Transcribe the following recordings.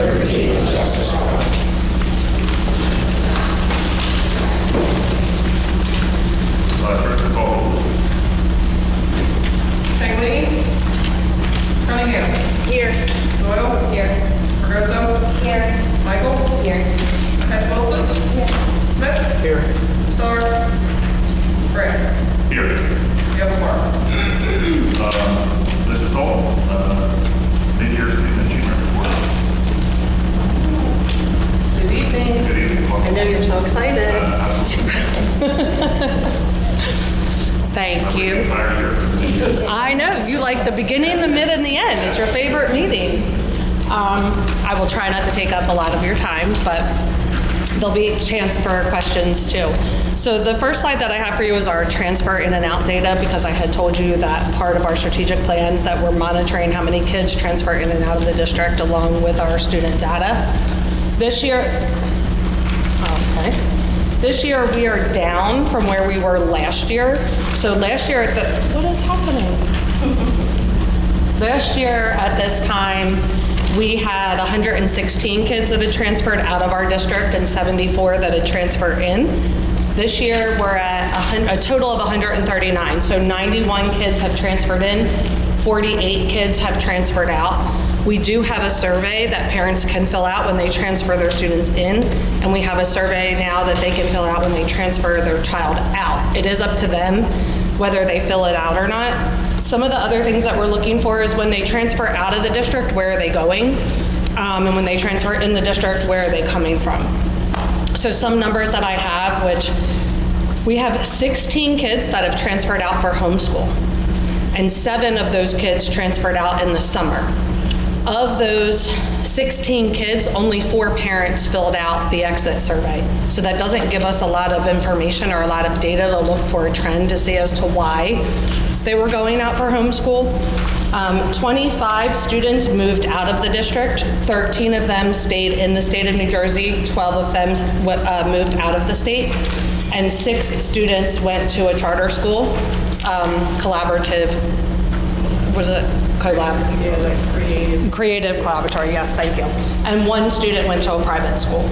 liberty, and justice for all. Director Cole. Bailey. Cunningham. Here. Doyle. Here. Fregoso. Here. Michael. Here. Hedge Wilson. Here. Smith. Here. Star. Gray. Here. You have a quorum. Mrs. Cole, mid-year student achievement report. Good evening. Good evening. I know you're so excited. Thank you. Entire year. I know, you like the beginning, the mid, and the end. It's your favorite meeting. I will try not to take up a lot of your time, but there'll be a chance for questions too. So the first slide that I have for you is our transfer in and out data, because I had told you that part of our strategic plan that we're monitoring how many kids transfer in and out of the district along with our student data. This year we are down from where we were last year. So last year, what is happening? Last year at this time, we had 116 kids that had transferred out of our district and 74 that had transferred in. This year, we're at a total of 139. So 91 kids have transferred in, 48 kids have transferred out. We do have a survey that parents can fill out when they transfer their students in, and we have a survey now that they can fill out when they transfer their child out. It is up to them whether they fill it out or not. Some of the other things that we're looking for is when they transfer out of the district, where are they going? And when they transfer in the district, where are they coming from? So some numbers that I have, which we have 16 kids that have transferred out for homeschool, and 7 of those kids transferred out in the summer. Of those 16 kids, only 4 parents filled out the exit survey. So that doesn't give us a lot of information or a lot of data to look for a trend to see as to why they were going out for homeschool. 25 students moved out of the district. 13 of them stayed in the state of New Jersey. 12 of them moved out of the state. And 6 students went to a charter school, collaborative, was it collab? Creative collaboratory, yes, thank you. And 1 student went to a private school.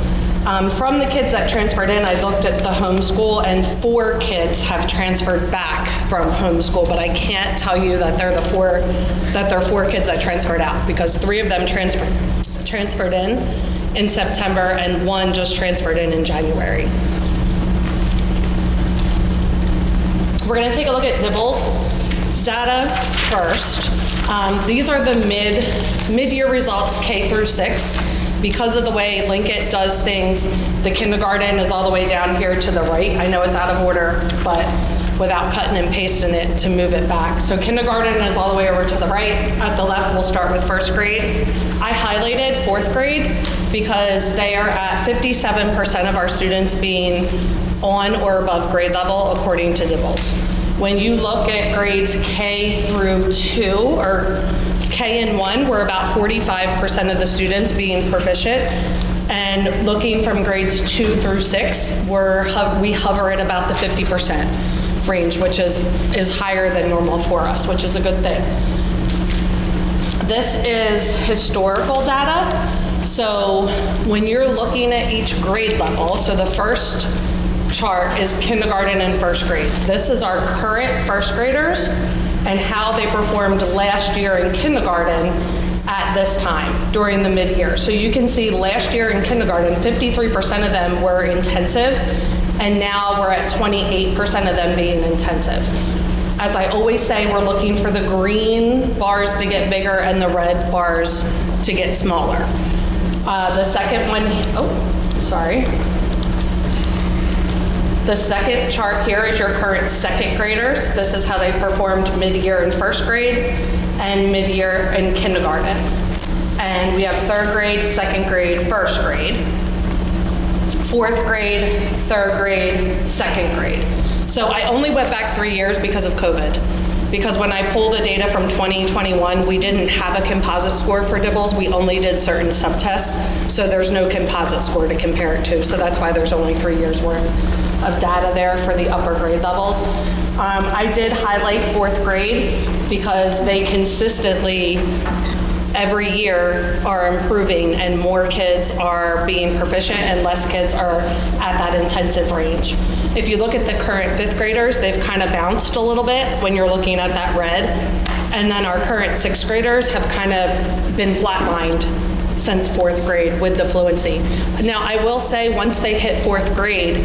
From the kids that transferred in, I looked at the homeschool, and 4 kids have transferred back from homeschool, but I can't tell you that they're 4 kids that transferred out, because 3 of them transferred in September, and 1 just transferred in January. We're going to take a look at Dibble's data first. These are the mid-year results, K through 6. Because of the way Linkit does things, the kindergarten is all the way down here to the right. I know it's out of order, but without cutting and pasting it to move it back. So kindergarten is all the way over to the right. At the left, we'll start with first grade. I highlighted 4th grade because they are at 57% of our students being on or above grade level according to Dibbles. When you look at grades K through 2, or K and 1, we're about 45% of the students being proficient. And looking from grades 2 through 6, we hover at about the 50% range, which is higher than normal for us, which is a good thing. This is historical data. So when you're looking at each grade level, so the first chart is kindergarten and first grade. This is our current first graders and how they performed last year in kindergarten at this time during the mid-year. So you can see last year in kindergarten, 53% of them were intensive, and now we're at 28% of them being intensive. As I always say, we're looking for the green bars to get bigger and the red bars to get smaller. The second one, The second chart here is your current second graders. This is how they performed mid-year in first grade and mid-year in kindergarten. And we have 3rd grade, 2nd grade, 1st grade, 4th grade, 3rd grade, 2nd grade. So I only went back 3 years because of COVID. Because when I pulled the data from 2021, we didn't have a composite score for Dibbles. We only did certain subtests. So there's no composite score to compare it to. So that's why there's only 3 years worth of data there for the upper grade levels. I did highlight 4th grade because they consistently every year are improving and more kids are being proficient and less kids are at that intensive range. If you look at the current fifth graders, they've kind of bounced a little bit when you're looking at that red. And then our current sixth graders have kind of been flatlined since fourth grade with the fluency. Now, I will say once they hit fourth grade,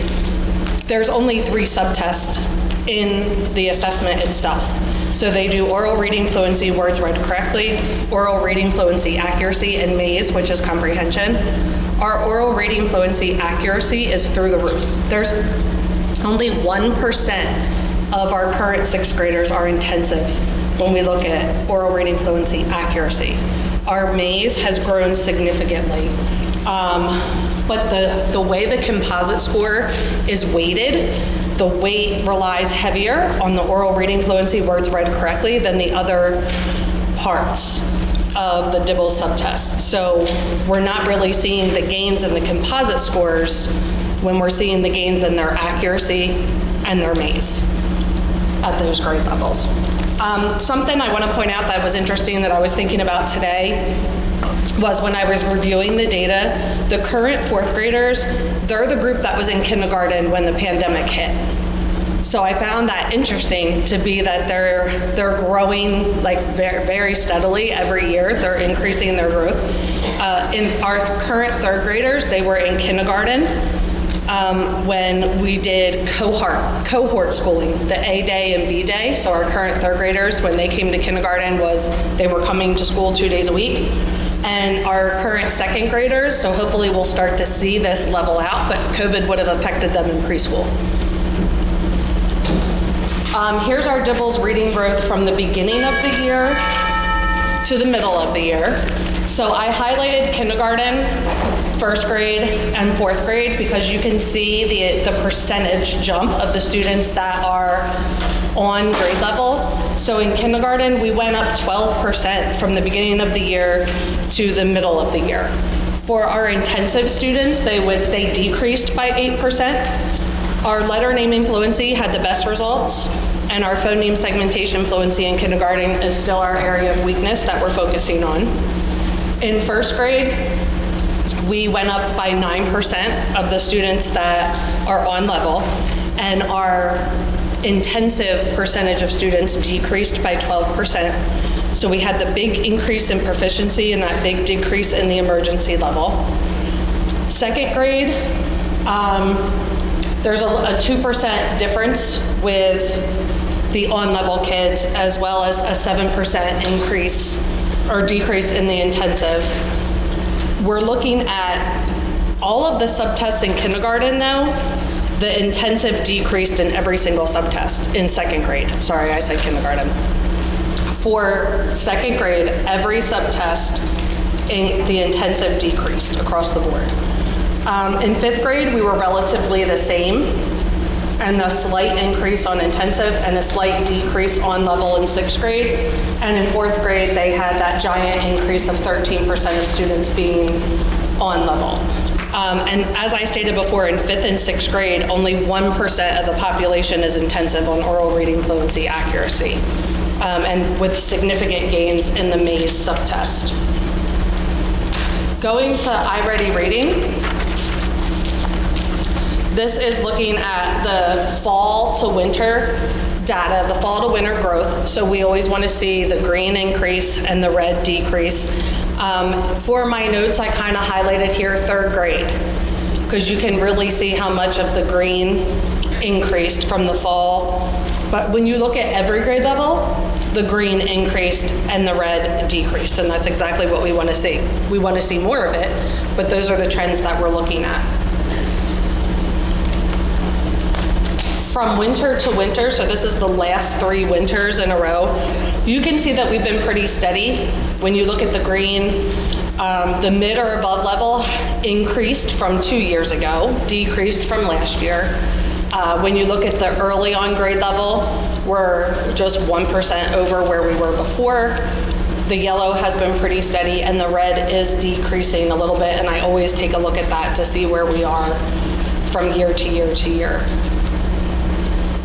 there's only 3 subtests in the assessment itself. So they do oral reading fluency, words read correctly, oral reading fluency accuracy, and maze, which is comprehension. Our oral reading fluency accuracy is through the roof. There's only 1% of our current sixth graders are intensive when we look at oral reading fluency accuracy. Our maze has grown significantly. But the way the composite score is weighted, the weight relies heavier on the oral reading fluency, words read correctly, than the other parts of the DIBELS subtest. So we're not really seeing the gains in the composite scores when we're seeing the gains in their accuracy and their maze at those grade levels. Something I want to point out that was interesting that I was thinking about today was when I was reviewing the data, the current fourth graders, they're the group that was in kindergarten when the pandemic hit. So I found that interesting to be that they're growing like very, very steadily every year. They're increasing their growth. In our current third graders, they were in kindergarten when we did cohort schooling, the A day and B day. So our current third graders, when they came to kindergarten, they were coming to school 2 days a week. And our current second graders, so hopefully we'll start to see this level out, but COVID would have affected them in preschool. Here's our DIBELS reading growth from the beginning of the year to the middle of the year. So I highlighted kindergarten, first grade, and fourth grade because you can see the percentage jump of the students that are on grade level. So in kindergarten, we went up 12% from the beginning of the year to the middle of the year. For our intensive students, they decreased by 8%. Our letter naming fluency had the best results, and our phoneme segmentation fluency in kindergarten is still our area of weakness that we're focusing on. In first grade, we went up by 9% of the students that are on level, and our intensive percentage of students decreased by 12%. So we had the big increase in proficiency and that big decrease in the emergency level. Second grade, there's a 2% difference with the on-level kids, as well as a 7% increase or decrease in the intensive. We're looking at all of the subtests in kindergarten though. The intensive decreased in every single subtest in second grade. Sorry, I said kindergarten. For second grade, every subtest in the intensive decreased across the board. In fifth grade, we were relatively the same, and a slight increase on intensive and a slight decrease on level in sixth grade. And in fourth grade, they had that giant increase of 13% of students being on level. And as I stated before, in fifth and sixth grade, only 1% of the population is intensive on oral reading fluency accuracy, and with significant gains in the maze subtest. Going to iReady reading, this is looking at the fall to winter data, the fall to winter growth. So we always want to see the green increase and the red decrease. For my notes, I kind of highlighted here third grade, because you can really see how much of the green increased from the fall. But when you look at every grade level, the green increased and the red decreased, and that's exactly what we want to see. We want to see more of it, but those are the trends that we're looking at. From winter to winter, so this is the last 3 winters in a row, you can see that we've been pretty steady. When you look at the green, the mid or above level increased from 2 years ago, decreased from last year. When you look at the early on grade level, we're just 1% over where we were before. The yellow has been pretty steady, and the red is decreasing a little bit, and I always take a look at that to see where we are from year to year to year.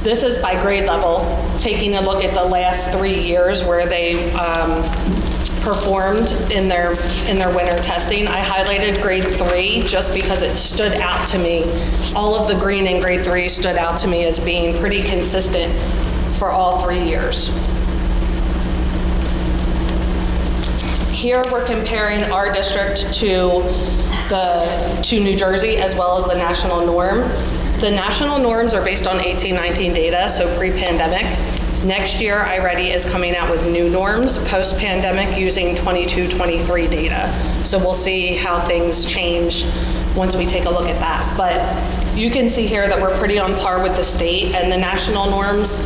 This is by grade level, taking a look at the last 3 years where they performed in their winter testing. I highlighted grade 3 just because it stood out to me. All of the green in grade 3 stood out to me as being pretty consistent for all 3 years. Here we're comparing our district to New Jersey as well as the national norm. The national norms are based on 18-19 data, so pre-pandemic. Next year, iReady is coming out with new norms post-pandemic using 22-23 data. So we'll see how things change once we take a look at that. But you can see here that we're pretty on par with the state and the national norms,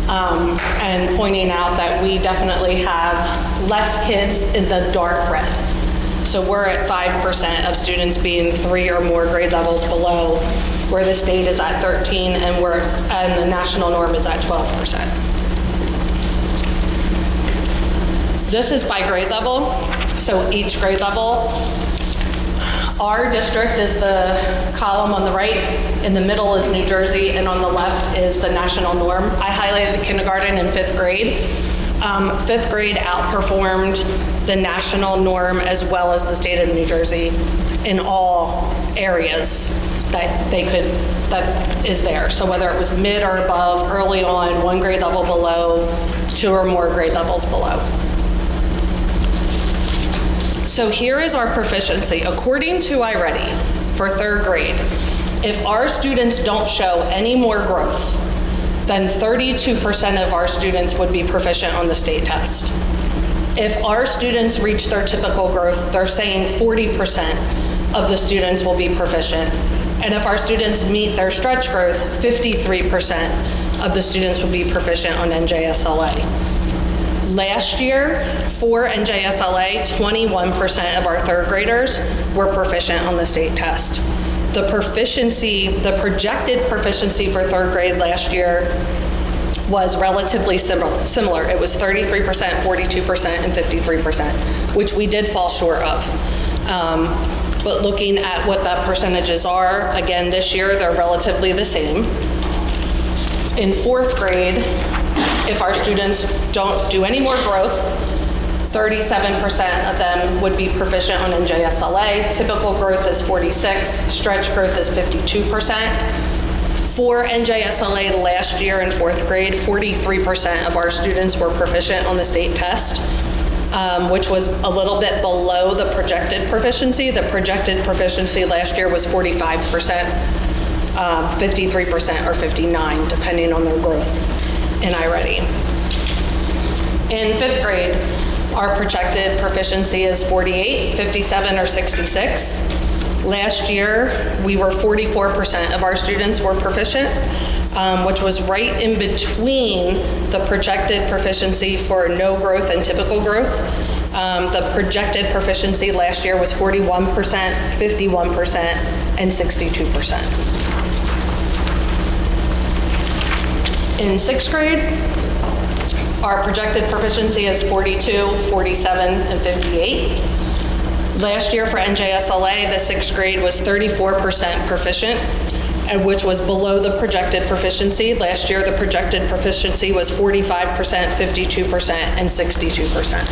and pointing out that we definitely have less kids in the dark red. So we're at 5% of students being 3 or more grade levels below, where the state is at 13 and the national norm is at 12%. This is by grade level, so each grade level. Our district is the column on the right, in the middle is New Jersey, and on the left is the national norm. I highlighted kindergarten and 5th grade. 5th grade outperformed the national norm as well as the state of New Jersey in all areas that is there. So whether it was mid or above, early on, 1 grade level below, 2 or more grade levels below. So here is our proficiency. According to iReady for 3rd grade, if our students don't show any more growth, then 32% of our students would be proficient on the state test. If our students reach their typical growth, they're saying 40% of the students will be proficient. And if our students meet their stretch growth, 53% of the students will be proficient on NJSLA. Last year, for NJSLA, 21% of our 3rd graders were proficient on the state test. The projected proficiency for 3rd grade last year was relatively similar. It was 33%, 42%, and 53%, which we did fall short of. But looking at what that percentages are, again, this year, they're relatively the same. In 4th grade, if our students don't do any more growth, 37% of them would be proficient on NJSLA. Typical growth is 46, stretch growth is 52%. For NJSLA last year in 4th grade, 43% of our students were proficient on the state test, which was a little bit below the projected proficiency. The projected proficiency last year was 45%, 53% or 59%, depending on their growth in iReady. In 5th grade, our projected proficiency is 48, 57, or 66. Last year, we were 44% of our students were proficient, which was right in between the projected proficiency for no growth and typical growth. The projected proficiency last year was 41%, 51%, and 62%. In 6th grade, our projected proficiency is 42, 47, and 58. Last year for NJSLA, the 6th grade was 34% proficient, and which was below the projected proficiency. Last year, the projected proficiency was 45%, 52%, and 62%.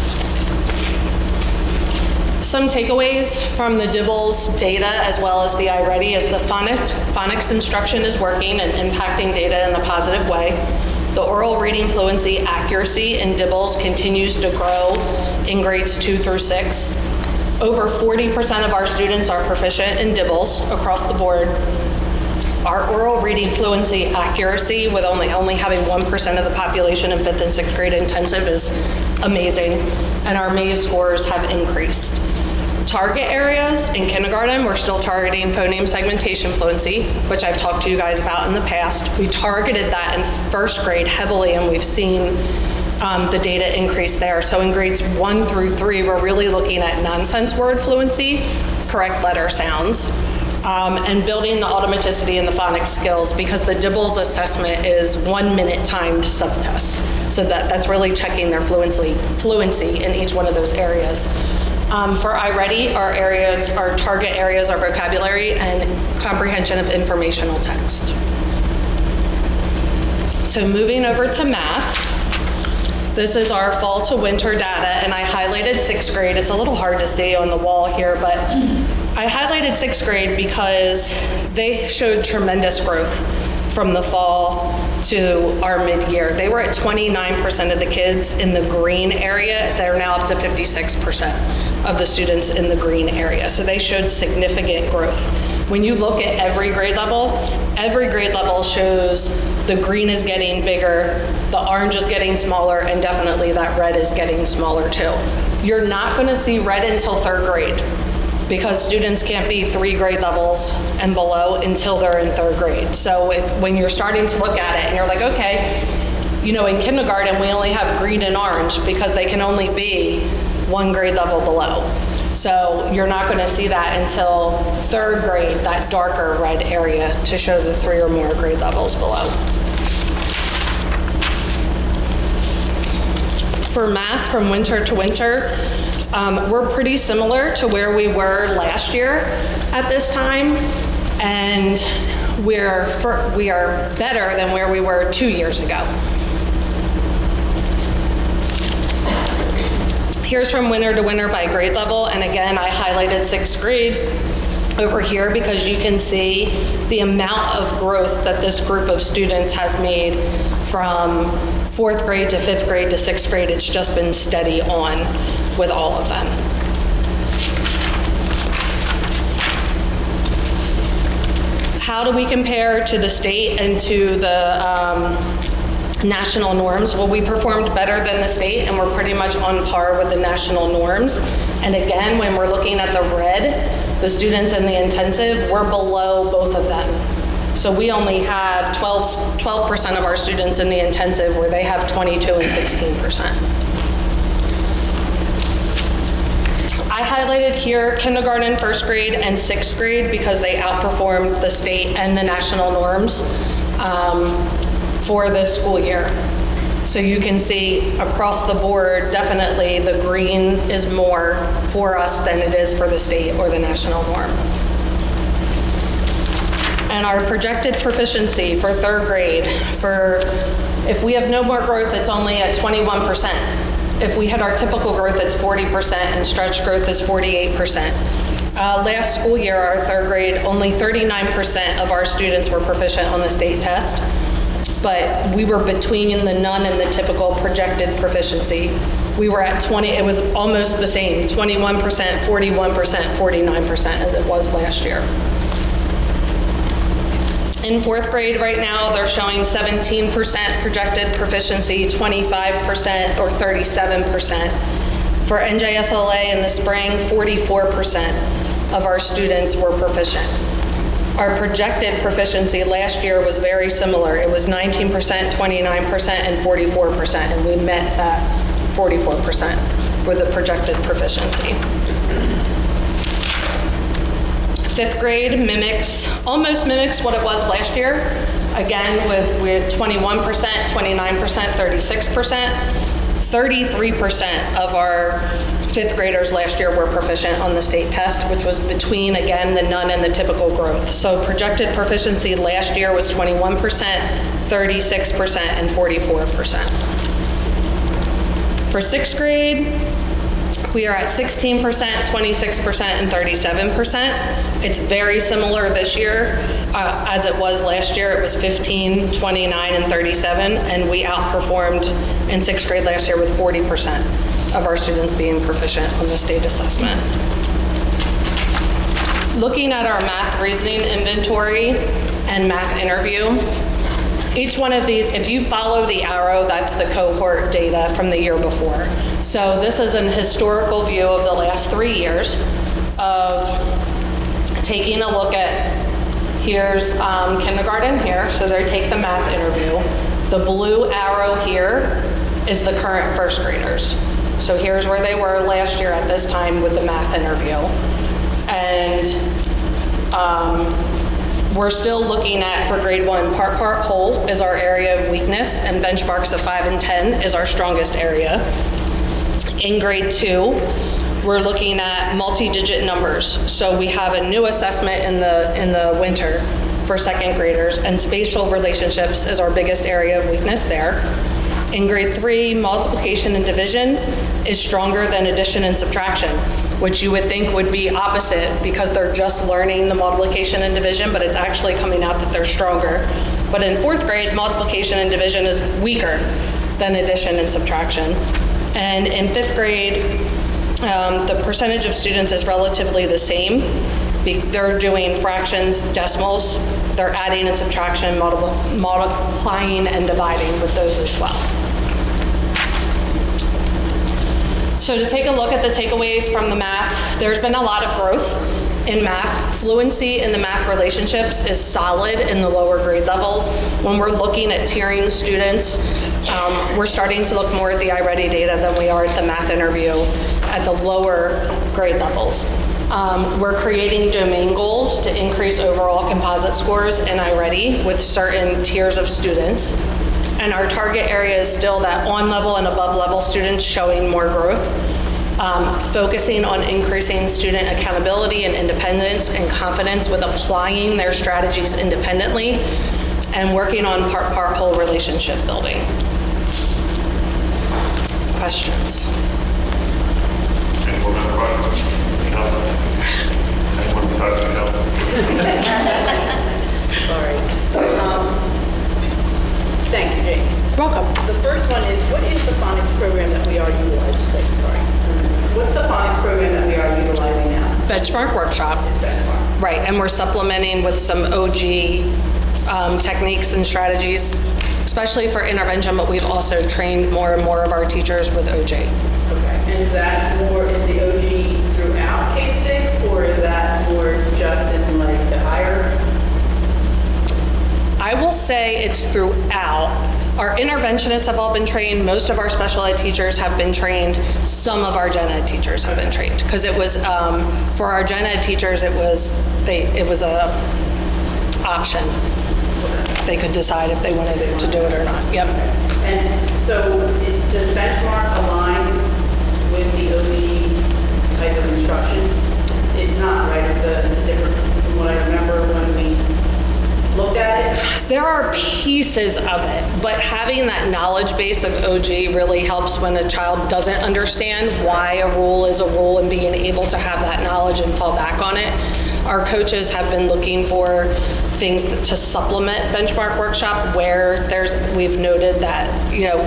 Some takeaways from the DIBELS data as well as the iReady is the phonics instruction is working and impacting data in a positive way. The oral reading fluency accuracy in DIBELS continues to grow in grades 2 through 6. Over 40% of our students are proficient in DIBELS across the board. Our oral reading fluency accuracy with only having 1% of the population in 5th and 6th grade intensive is amazing, and our Maze scores have increased. Target areas in kindergarten, we're still targeting phoneme segmentation fluency, which I've talked to you guys about in the past. We targeted that in 1st grade heavily, and we've seen the data increase there. So in grades 1 through 3, we're really looking at nonsense word fluency, correct letter sounds, and building the automaticity and the phonics skills, because the DIBELS assessment is 1-minute timed subtests. So that's really checking their fluency in each one of those areas. For iReady, our target areas are vocabulary and comprehension of informational text. So moving over to math, This is our fall to winter data, and I highlighted sixth grade. It's a little hard to see on the wall here, but I highlighted sixth grade because they showed tremendous growth from the fall to our mid-year. They were at 29% of the kids in the green area. They're now up to 56% of the students in the green area. So they showed significant growth. When you look at every grade level shows the green is getting bigger, the orange is getting smaller, and definitely that red is getting smaller too. You're not going to see red until third grade, because students can't be 3 grade levels and below until they're in third grade. So when you're starting to look at it and you're like, okay, you know, in kindergarten we only have green and orange because they can only be 1 grade level below. So you're not going to see that until third grade, that darker red area, to show the 3 or more grade levels below. For math from winter to winter, we're pretty similar to where we were last year at this time, and we are better than where we were 2 years ago. Here's from winter to winter by grade level, and again, I highlighted sixth grade over here because you can see the amount of growth that this group of students has made from fourth grade to fifth grade to sixth grade. It's just been steady on with all of them. How do we compare to the state and to the national norms? Well, we performed better than the state, and we're pretty much on par with the national norms. And again, when we're looking at the red, the students in the intensive, we're below both of them. So we only have 12% of our students in the intensive, where they have 22 and 16%. I highlighted here kindergarten, first grade, and sixth grade because they outperformed the state and the national norms for this school year. So you can see across the board, definitely the green is more for us than it is for the state or the national norm. And our projected proficiency for third grade, if we have no more growth, it's only at 21%. If we had our typical growth, it's 40%, and stretch growth is 48%. Last school year, our third grade, only 39% of our students were proficient on the state test, but we were between the none and the typical projected proficiency. We were at 20, it was almost the same, 21%, 41%, 49% as it was last year. In fourth grade right now, they're showing 17% projected proficiency, 25% or 37%. For NJSLA in the spring, 44% of our students were proficient. Our projected proficiency last year was very similar. It was 19%, 29%, and 44%, and we met that 44% with the projected proficiency. Fifth grade almost mimics what it was last year. Again, with 21%, 29%, 36%. 33% of our fifth graders last year were proficient on the state test, which was between, again, the none and the typical growth. So projected proficiency last year was 21%, 36%, and 44%. For sixth grade, we are at 16%, 26%, and 37%. It's very similar this year as it was last year. It was 15, 29, and 37, and we outperformed in sixth grade last year with 40% of our students being proficient on the state assessment. Looking at our math reasoning inventory and math interview, each one of these, if you follow the arrow, that's the cohort data from the year before. So this is an historical view of the last 3 years of taking a look at, here's kindergarten here, so they take the math interview. The blue arrow here is the current first graders. So here's where they were last year at this time with the math interview. And we're still looking at, for grade 1, part whole is our area of weakness, and benchmarks of 5 and 10 is our strongest area. In grade 2, we're looking at multi-digit numbers. So we have a new assessment in the winter for second graders, and spatial relationships is our biggest area of weakness there. In grade 3, multiplication and division is stronger than addition and subtraction, which you would think would be opposite because they're just learning the multiplication and division, but it's actually coming out that they're stronger. But in 4th grade, multiplication and division is weaker than addition and subtraction. And in 5th grade, the percentage of students is relatively the same. They're doing fractions, decimals, they're adding and subtraction, multiplying and dividing with those as well. So to take a look at the takeaways from the math, there's been a lot of growth in math. Fluency in the math relationships is solid in the lower grade levels. When we're looking at tiering students, we're starting to look more at the iReady data than we are at the math interview at the lower grade levels. We're creating domain goals to increase overall composite scores in iReady with certain tiers of students. And our target area is still that on-level and above-level students showing more growth, focusing on increasing student accountability and independence and confidence with applying their strategies independently, and working on part-whole relationship building. Questions? Any more questions? Anyone touch the help? Sorry. Thank you, Jake. Welcome. The first one is, what is the phonics program that we are utilizing? Sorry. What's the phonics program that we are utilizing now? Benchmark workshop. Benchmark. Right, and we're supplementing with some OG techniques and strategies, especially for intervention, but we've also trained more and more of our teachers with OJ. Okay. And is that more, is the OG throughout K-6, or is that more just in like the higher? I will say it's throughout. Our interventionists have all been trained. Most of our special ed teachers have been trained. Some of our gen ed teachers have been trained. Because it was, for our gen ed teachers, it was a option. They could decide if they wanted to do it or not. Yep. And so does benchmark align with the OG type of instruction? It's not, right? It's different from what I remember when we looked at it. There are pieces of it, but having that knowledge base of OG really helps when a child doesn't understand why a rule is a rule and being able to have that knowledge and fall back on it. Our coaches have been looking for things to supplement benchmark workshop where we've noted that,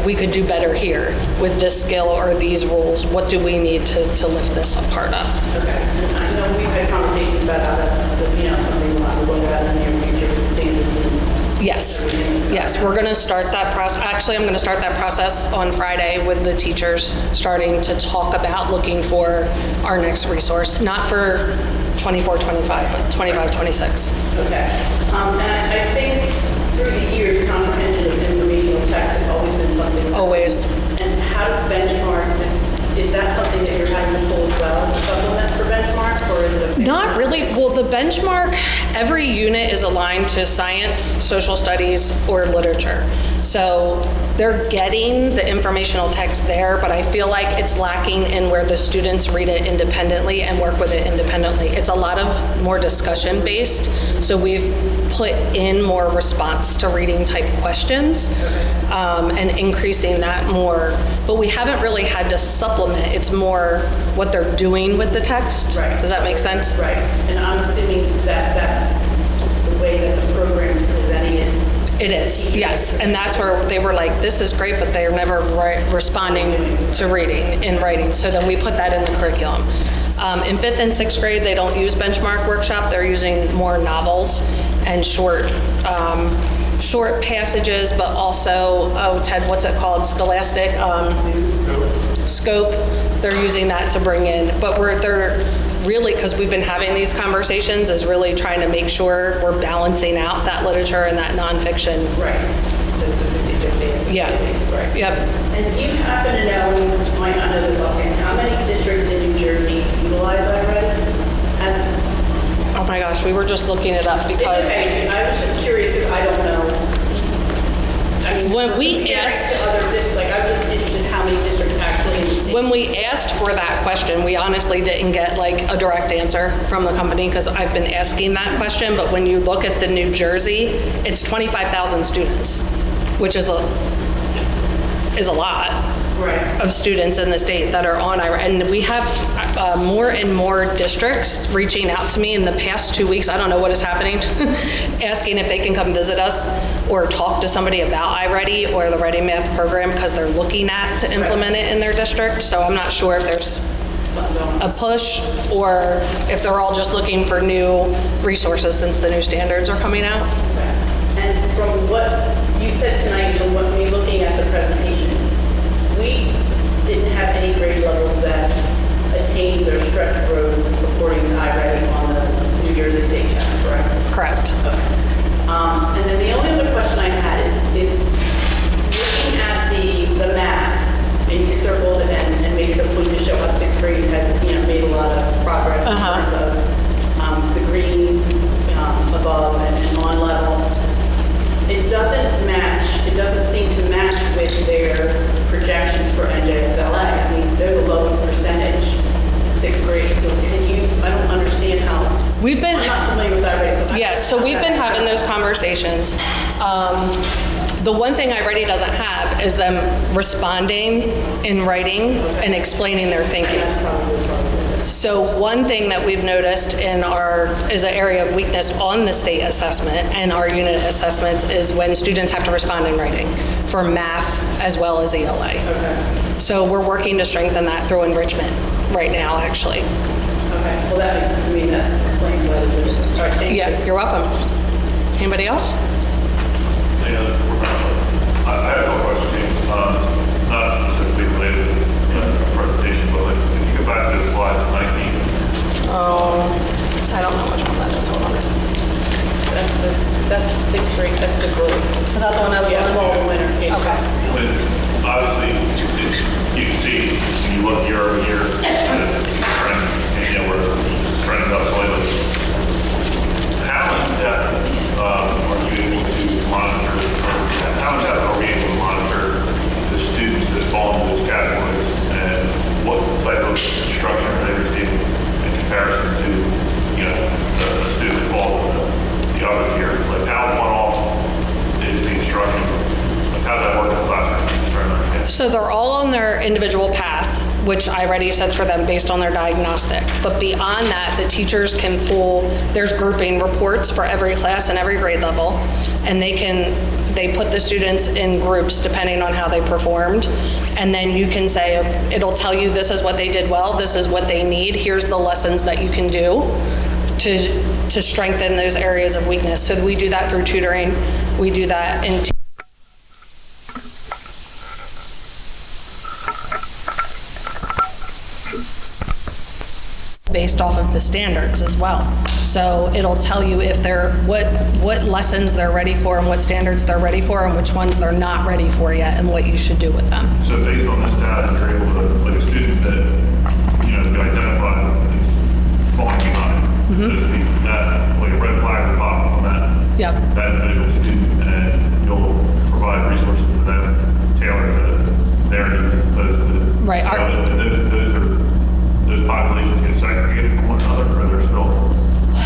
we could do better here with this skill or these rules. What do we need to lift this apart up? Okay. And I know we've had conversations about how that's, something we'll have to look at in the near future with standards and Yes, yes, we're going to start that process. Actually, I'm going to start that process on Friday with the teachers, starting to talk about looking for our next resource, not for 24-25, but 25-26. Okay. And I think through the years, comprehension of informational text has always been something. Always. And how does benchmark, is that something that you're having to pull as well, to supplement for benchmarks, or is it a Not really. Well, the benchmark, every unit is aligned to science, social studies, or literature. So they're getting the informational text there, but I feel like it's lacking in where the students read it independently and work with it independently. It's a lot of more discussion based. So we've put in more response to reading type questions and increasing that more. But we haven't really had to supplement. It's more what they're doing with the text. Right. Does that make sense? Right. And I'm assuming that that's the way that the program is presenting it. It is, yes. And that's where they were like, this is great, but they're never responding to reading and writing. So then we put that in the curriculum. In 5th and 6th grade, they don't use benchmark workshop. They're using more novels and short passages, but also, Ted, what's it called? Scholastic? Scope. They're using that to bring in. But they're really, because we've been having these conversations, is really trying to make sure we're balancing out that literature and that nonfiction. Right. Yeah. Right. Yep. And do you happen to know, you might not know this offhand, how many districts in New Jersey utilize iReady? Oh my gosh, we were just looking it up because It's okay. I was just curious because I don't know. I mean, when we compared asked, to other districts, like I was just interested in how many districts actually in the state. when we asked for that question, we honestly didn't get like a direct answer from the company because I've been asking that question. But when you look at the New Jersey, it's 25,000 students, which is is a lot Right. of students in the state that are on IRA. And we have more and more districts reaching out to me in the past 2 weeks. I don't know what is happening, asking if they can come visit us or talk to somebody about iReady or the Ready Math program because they're looking at to implement it in their district. So I'm not sure if there's a push or if they're all just looking for new resources since the new standards are coming out. And from what you said tonight, and what we're looking at the presentation, we didn't have any grade levels that attained their stretch growth according to iReady on the New Jersey State test, correct? Correct. Okay. And then the only other question I had is looking at the math, and you circled and made it a point to show how sixth grade had, made a lot of progress in terms of the green above and on level. It doesn't match, it doesn't seem to match with their projections for NJXLA. I mean, they're the lowest percentage, sixth grade. So I don't understand how, We've been. I'm not familiar with that rate. Yeah, so we've been having those conversations. The one thing iReady doesn't have is them responding in writing and explaining their thinking. So one thing that we've noticed is an area of weakness on the state assessment and our unit assessments is when students have to respond in writing for math as well as ELA. Okay. So we're working to strengthen that through enrichment right now, actually. Okay, well, that makes, that explains why there's a start. Thank you. Yeah, you're welcome. Anybody else? I have no question, not specifically related to the presentation, but if you go back to slide 19. I don't know which one that is. Hold on. That's the sixth grade, that's the growth. Is that the one that was Yeah, on? fall and winter. Okay. When obviously, you can see, when you look year over year, we're trending up slightly. How in depth are you able to monitor, or how in depth are we able to monitor the students that fall into those categories, and what type of instruction are they receiving in comparison to, the student that fall in the other tier? Like, how one-off is the instruction? Like, how does that work in the classroom? Just trying to understand. So they're all on their individual path, which iReady sets for them based on their diagnostic. But beyond that, the teachers can pull, there's grouping reports for every class and every grade level, and they put the students in groups depending on how they performed. And then you can say, it'll tell you this is what they did well, this is what they need, here's the lessons that you can do to strengthen those areas of weakness. So we do that through tutoring, we do that in based off of the standards as well. So it'll tell you if what lessons they're ready for and what standards they're ready for and which ones they're not ready for yet and what you should do with them. So based on this data, you're able to, like a student that, you identify is falling behind, just that, like a red flag at the bottom on that, Yep. that individual student, and you'll provide resources to them tailored to their needs as opposed to. Right. Those populations get segregated from one another, or they're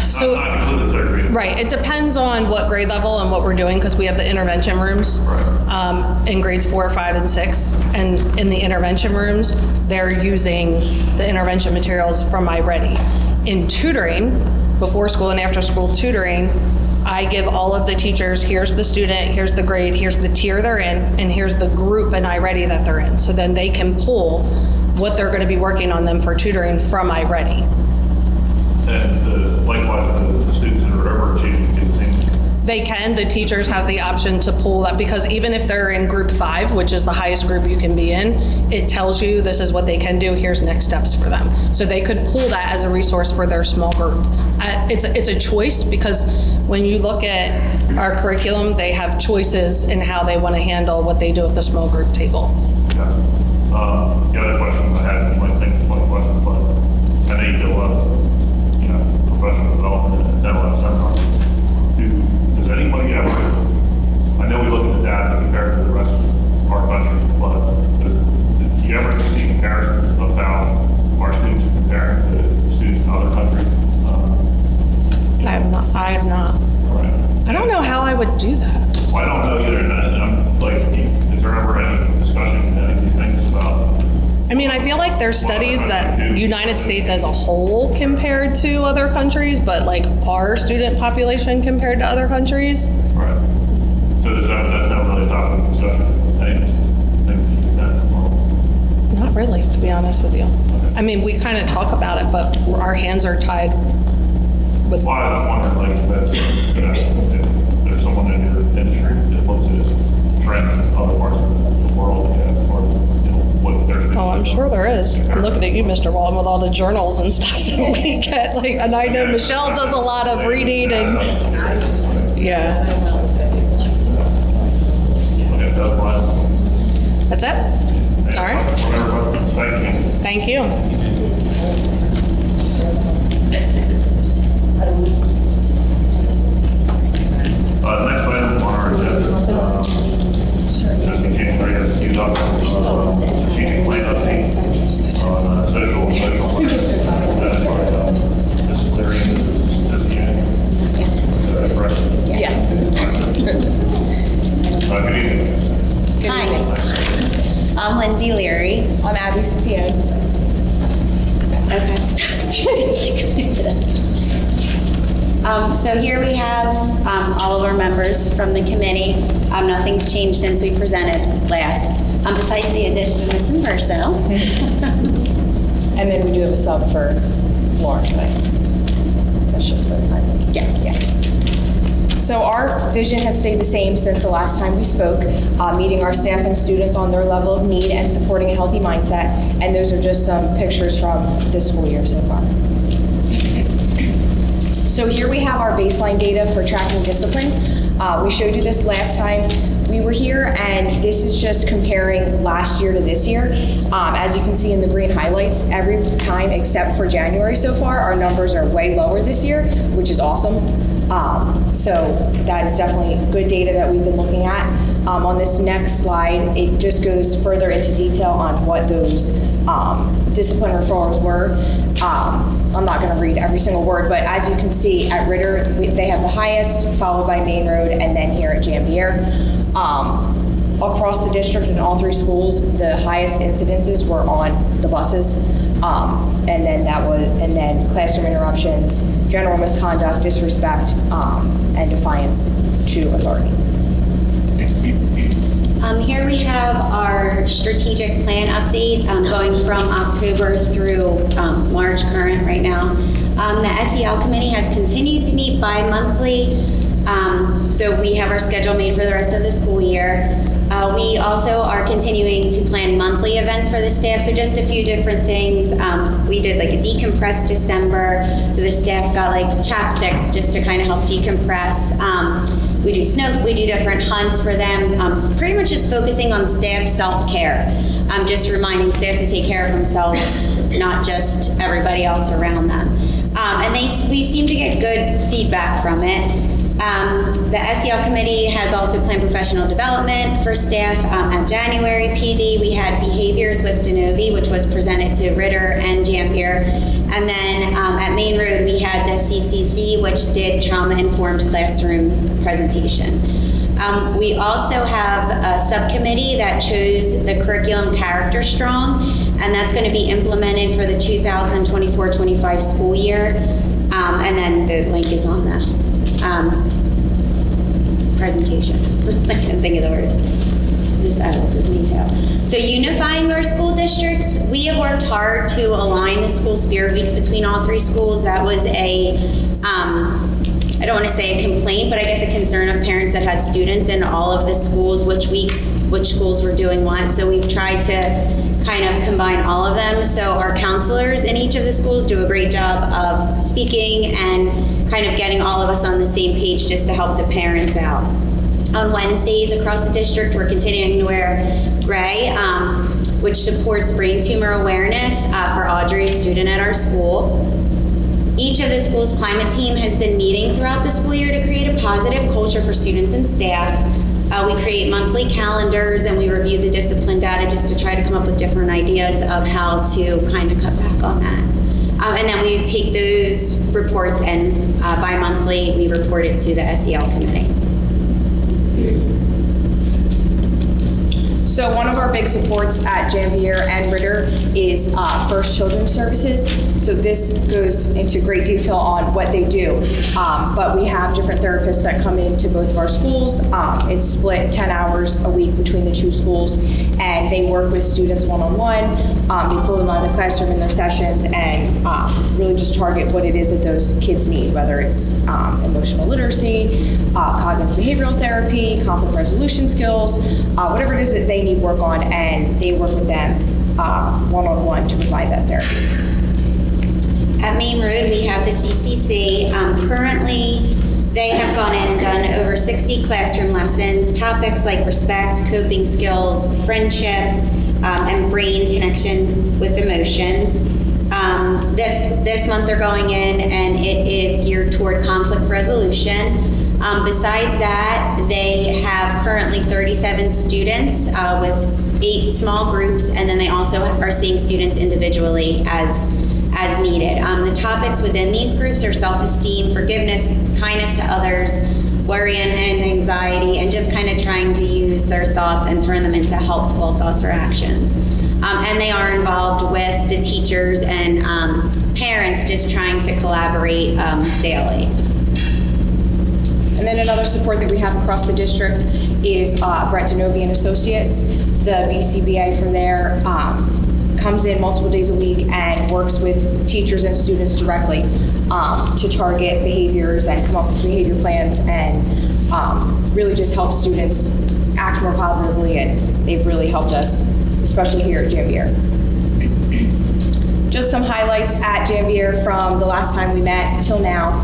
still not completely segregated? Right, it depends on what grade level and what we're doing, because we have the intervention rooms in grades 4, 5, and 6. And in the intervention rooms, they're using the intervention materials from iReady. In tutoring, before school and after school tutoring, I give all of the teachers, here's the student, here's the grade, here's the tier they're in, and here's the group in iReady that they're in. So then they can pull what they're going to be working on them for tutoring from iReady. And likewise, the students that are overachieving do the same. They can, the teachers have the option to pull that, because even if they're in group 5, which is the highest group you can be in, it tells you this is what they can do, here's next steps for them. So they could pull that as a resource for their small group. It's a choice, because when you look at our curriculum, they have choices in how they want to handle what they do at the small group table. Yeah. The other question I had, you might think it's one question, but I know you do a lot of, professional development and a lot of seminars. Does anybody ever, I know we look at the data compared to the rest of our country, but do you ever see comparisons of how our students are comparing to students in other countries? I have not. Right. I don't know how I would do that. Well, I don't know either, and I'm like, is there ever any discussion I mean, I feel like there's studies that United States as a whole compared to other countries, but like our student population compared to other countries. Right. So that's not really a topic of discussion? Not really, to be honest with you. I mean, we kind of talk about it, but our hands are tied with. Well, I was wondering, like, if if there's someone in your industry that looks at trends in other parts of the world, as far as, what they're. Oh, I'm sure there is. I'm looking at you, Mr. Wallen, with all the journals and stuff that we get. Like, and I know Michelle does a lot of reading and, yeah. Okay, that's fine. That's it? All right. Thank you. Thank you. Next item on our agenda, just continuing to use up strategic plan update on social plan. This is Larry, this unit. Correct? Yeah. Good evening. Hi, I'm Lindsay Leary. I'm Abby Cicione. Okay. So here we have all of our members from the committee. Nothing's changed since we presented last, besides the addition of Ms. Inverso. And then we do have a sub for Lauren tonight. That's just for the time. Yes. So our vision has stayed the same since the last time we spoke, meeting our staff and students on their level of need and supporting a healthy mindset. And those are just some pictures from this school year so far. So here we have our baseline data for tracking discipline. We showed you this last time we were here, and this is just comparing last year to this year. As you can see in the green highlights, every time except for January so far, our numbers are way lower this year, which is awesome. So that is definitely good data that we've been looking at. On this next slide, it just goes further into detail on what those discipline referrals were. I'm not going to read every single word, but as you can see at Ritter, they have the highest, followed by Main Road, and then here at Jambier. Across the district in all three schools, the highest incidences were on the buses. And then classroom interruptions, general misconduct, disrespect, and defiance to authority. Here we have our strategic plan update going from October through March current right now. The SEL committee has continued to meet bi-monthly, so we have our schedule made for the rest of the school year. We also are continuing to plan monthly events for the staff, so just a few different things. We did like a decompress December, so the staff got like chapsticks just to kind of help decompress. We do we do different hunts for them, so pretty much just focusing on staff self-care. Just reminding staff to take care of themselves, not just everybody else around them. And we seem to get good feedback from it. The SEL committee has also planned professional development for staff. At January PD, we had behaviors with Denovi, which was presented to Ritter and Jambier. And then at Main Road, we had the CCC, which did trauma-informed classroom presentation. We also have a subcommittee that chose the curriculum Character Strong, and that's going to be implemented for the 2024-25 school year. And then the link is on the presentation. I can't think of the word. This is detail. So unifying our school districts, we have worked hard to align the school spirit weeks between all three schools. That was a, I don't want to say a complaint, but I guess a concern of parents that had students in all of the schools, which schools were doing what. So we've tried to kind of combine all of them. So our counselors in each of the schools do a great job of speaking and kind of getting all of us on the same page just to help the parents out. On Wednesdays across the district, we're continuing to wear gray, which supports brain tumor awareness for Audrey, a student at our school. Each of the school's climate team has been meeting throughout the school year to create a positive culture for students and staff. We create monthly calendars and we review the discipline data just to try to come up with different ideas of how to kind of cut back on that. And then we take those reports and bi-monthly we report it to the SEL committee. So one of our big supports at Janvier and Ritter is First Children's Services. So this goes into great detail on what they do. But we have different therapists that come into both of our schools. It's split 10 hours a week between the two schools, and they work with students one-on-one. They pull them out of the classroom in their sessions and really just target what it is that those kids need, whether it's emotional literacy, cognitive behavioral therapy, conflict resolution skills, whatever it is that they need work on, and they work with them one-on-one to provide that therapy. At Main Road, we have the CCC. Currently, they have gone in and done over 60 classroom lessons, topics like respect, coping skills, friendship, and brain connection with emotions. This month they're going in, and it is geared toward conflict resolution. Besides that, they have currently 37 students with 8 small groups, and then they also are seeing students individually as needed. The topics within these groups are self-esteem, forgiveness, kindness to others, worry and anxiety, and just kind of trying to use their thoughts and turn them into helpful thoughts or actions. And they are involved with the teachers and parents, just trying to collaborate daily. And then another support that we have across the district is Brett Denovi and Associates. The BCBA from there comes in multiple days a week and works with teachers and students directly to target behaviors and come up with behavior plans and really just help students act more positively, and they've really helped us, especially here at Janvier. Just some highlights at Janvier from the last time we met till now.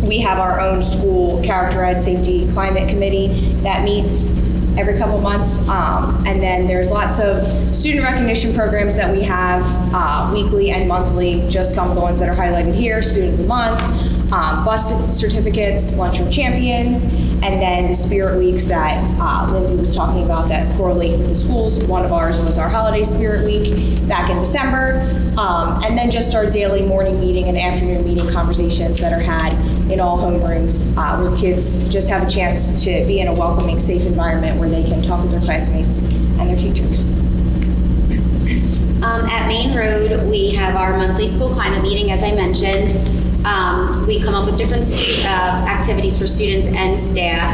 We have our own school character ed safety climate committee that meets every couple months. And then there's lots of student recognition programs that we have weekly and monthly, just some of the ones that are highlighted here: Student of the Month, bus certificates, Lunchroom Champions, and then the Spirit Weeks that Lindsay was talking about that correlate with the schools. One of ours was our Holiday Spirit Week back in December. And then just our daily morning meeting and afternoon meeting conversations that are had in all homerooms, where kids just have a chance to be in a welcoming, safe environment where they can talk with their classmates and their teachers. At Main Road, we have our monthly school climate meeting, as I mentioned. We come up with different activities for students and staff.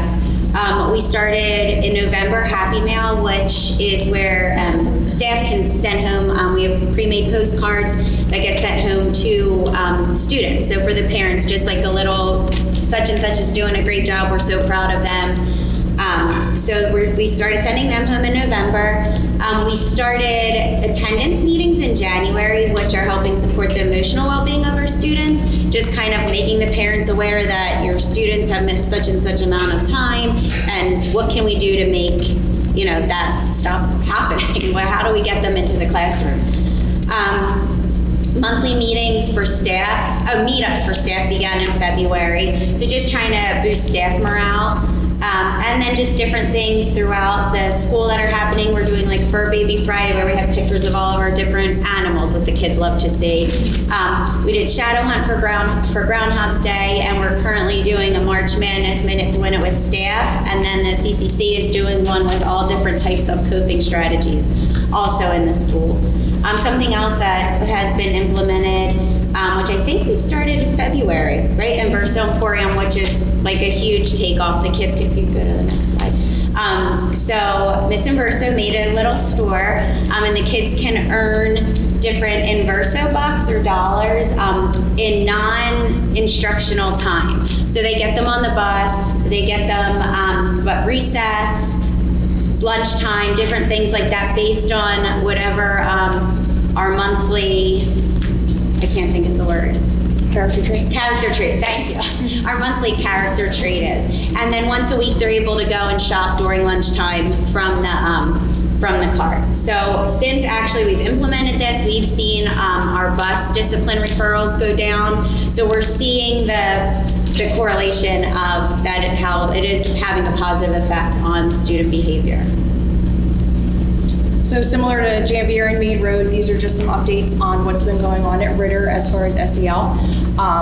We started in November Happy Mail, which is where staff can send home. We have pre-made postcards that get sent home to students. So for the parents, just like a little such and such is doing a great job, we're so proud of them. So we started sending them home in November. We started attendance meetings in January, which are helping support the emotional well-being of our students, just kind of making the parents aware that your students have missed such and such amount of time, and what can we do to make that stop happening? How do we get them into the classroom? Monthly meetings for staff, meetups for staff began in February, so just trying to boost staff morale. And then just different things throughout the school that are happening. We're doing like Fur Baby Friday, where we have pictures of all of our different animals, what the kids love to see. We did Shadow Hunt for Groundhog's Day, and we're currently doing a March Madness Minute to Win It with staff. And then the CCC is doing one with all different types of coping strategies, also in the school. Something else that has been implemented, which I think we started in February, right? And Verso Emporium, which is like a huge takeoff. The kids can, if you go to the next slide. So Miss Inverso made a little store, and the kids can earn different Inverso bucks or dollars in non-instructional time. So they get them on the bus, they get them recess, lunchtime, different things like that, based on whatever our monthly, I can't think of the word. Character trait? Character trait, thank you. Our monthly character trait is. And then once a week, they're able to go and shop during lunchtime from the cart. So since actually we've implemented this, we've seen our bus discipline referrals go down. So we're seeing the correlation of that, how it is having a positive effect on student behavior. So similar to Janvier and Main Road, these are just some updates on what's been going on at Ritter as far as SEL.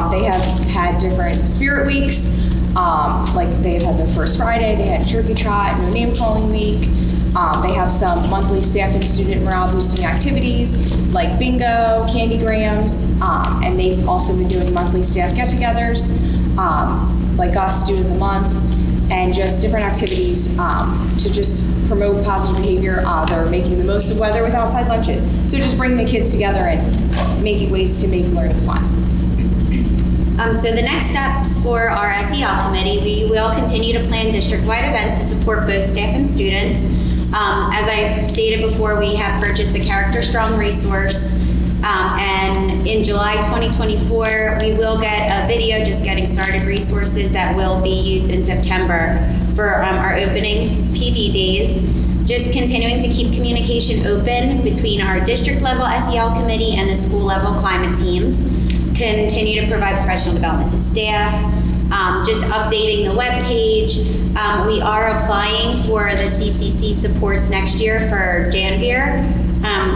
They have had different Spirit Weeks, like they've had their first Friday, they had Turkey Trot, No Name Calling Week. They have some monthly staff and student morale boosting activities like bingo, candygrams, and they've also been doing monthly staff get-togethers, like us, Student of the Month, and just different activities to just promote positive behavior. They're making the most of weather with outside lunches. So just bringing the kids together and making ways to make learning fun. So the next steps for our SEL committee, we will continue to plan district-wide events to support both staff and students. As I stated before, we have purchased the Character Strong resource, and in July 2024, we will get a video just getting started resources that will be used in September for our opening PD days. Just continuing to keep communication open between our district level SEL committee and the school level climate teams. Continue to provide professional development to staff, just updating the webpage. We are applying for the CCC supports next year for Janvier.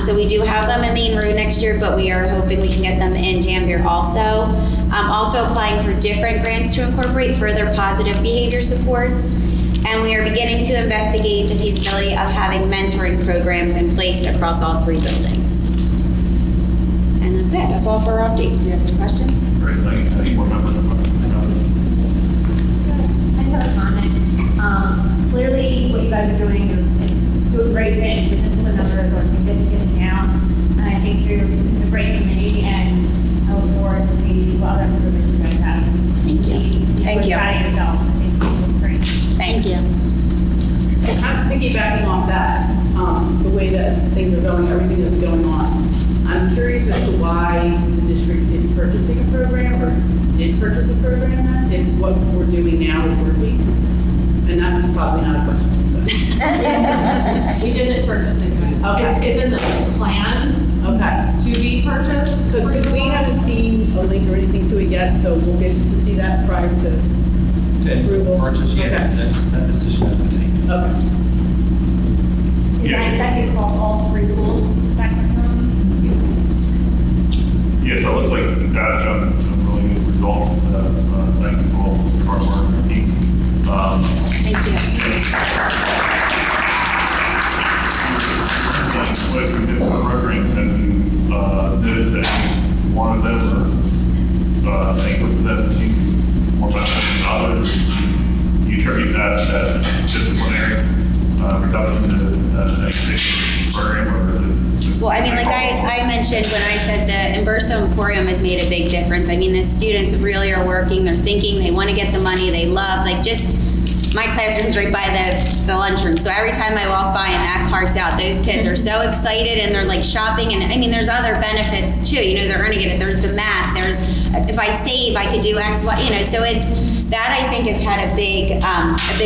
So we do have them in Main Road next year, but we are hoping we can get them in Janvier also. Also applying for different grants to incorporate further positive behavior supports. And we are beginning to investigate the feasibility of having mentoring programs in place across all 3 buildings. And that's it. That's all for our update. Do you have any questions? Great, thank you. Any more members? I just have a comment. Clearly, what you guys are doing is doing great things. The discipline numbers are significantly down. And I think this is a great committee, and I look forward to see what other improvements you guys have. Thank you. Thank you. Proud of yourself. I think it's great. Thank you. I'm piggybacking off that, the way that things are going, everything that's going on. I'm curious as to why the district is purchasing a program or did purchase a program then, if what we're doing now is working. And that's probably not a question. We didn't purchase it. Okay. It's in the plan Okay. to be purchased. Because we haven't seen a link or anything to it yet, so we'll get to see that prior to approval. Purchase, yeah, Okay. that decision has been made. Okay. Yeah. That could call all 3 schools back to them. Yeah, so it looks like that's some really good results. Thank you for all the hard work and team. Thank you. With some different programs, and noticed that one of them, or I think with them, seems more benefit than others. You attribute that disciplinary reduction to a particular program, or is it? Well, I mean, like I mentioned when I said the Inverso Emporium has made a big difference. I mean, the students really are working, they're thinking, they want to get the money, they love, like just, my classroom's right by the lunchroom. So every time I walk by and that cart's out, those kids are so excited and they're like shopping. And I mean, there's other benefits too. You know, they're earning it. There's the math. There's, if I save, I could do X, Y, you know, so it's, that I think has had a big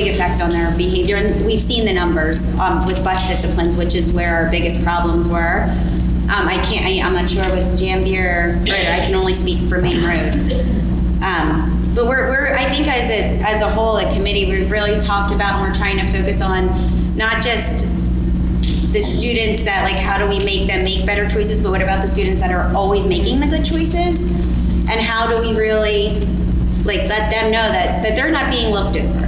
effect on their behavior. And we've seen the numbers with bus disciplines, which is where our biggest problems were. I'm not sure with Janvier, I can only speak for Main Road. But we're I think as a whole, a committee, we've really talked about and we're trying to focus on not just the students that, like, how do we make them make better choices, but what about the students that are always making the good choices? And how do we really, like, let them know that they're not being looked over?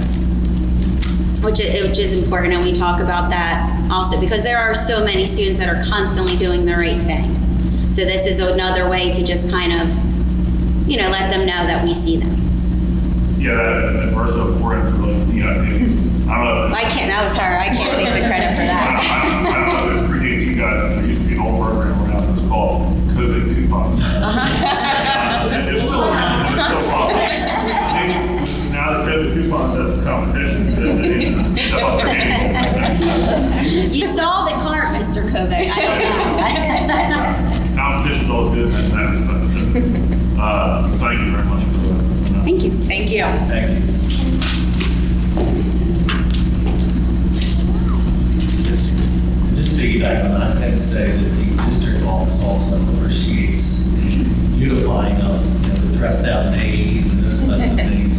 Which is important, and we talk about that also, because there are so many students that are constantly doing the right thing. So this is another way to just kind of, you know, let them know that we see them. Yeah, that Verso Forum is really, I don't know. I can't, that was her, I can't take the credit for I that. don't know if it predates you guys. There used to be an old program around that was called COVID coupons. It's still around. It's still popular. Maybe now that COVID coupons has some competition, they step up their game. You saw the cart, Mr. Kovic, I don't know. Competition's always good, and that is something. Thank you very much for that. Thank you. Thank you. Thank you. Just piggyback on that, I have to say that the district office also appreciates unifying of, the dressed out days and those kinds of things.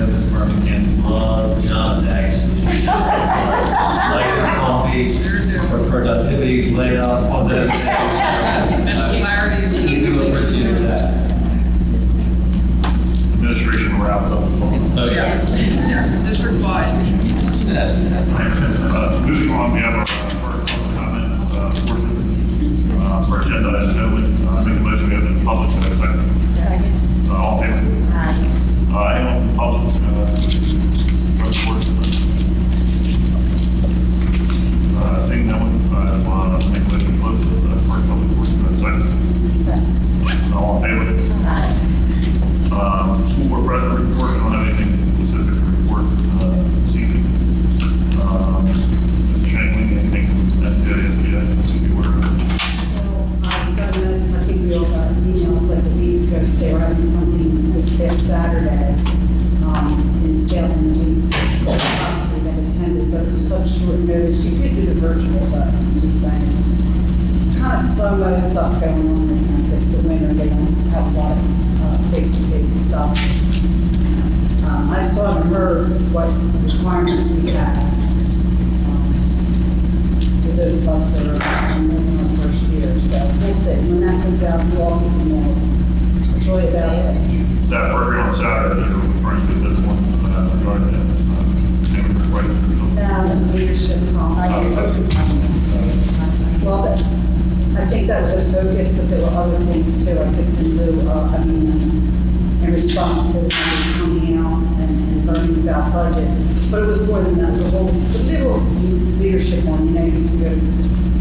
Ms. Birmingham loves John actually. Like some coffee for productivity layout on those days. We do appreciate that. Administration wrapped up. Okay. Yes, district-wide. Moving on, we have our first public comment portion for agenda item gentlemen. Make a motion to open the public to a second. All in favor? Anyone from the public? Press the board. Seeing no one, I'll make a motion to close the first public portion to a second. All in favor? School board president report. I don't have anything specific to report this evening. Mr. Shanklin, anything from NJSBA? I think we all got emails like a week ago, they were having something this past Saturday in Salem, and we possibly had attended, but for such short notice, you could do the virtual, but I'm just saying, kind of slow-mo stuff going on right now, this the winter, they don't have a lot of face-to-face stuff. I still haven't heard what requirements we have for those buses that are in our first year, so we'll see. When that comes out, we'll all get to know. That's really about it. That program on Saturday, you're referring to this one regarding Leadership conference. Well, I think that was a focus, but there were other things too, I guess in lieu of, in response to the numbers coming out and learning about budgets. But it was more than that, the little leadership one, you used to go to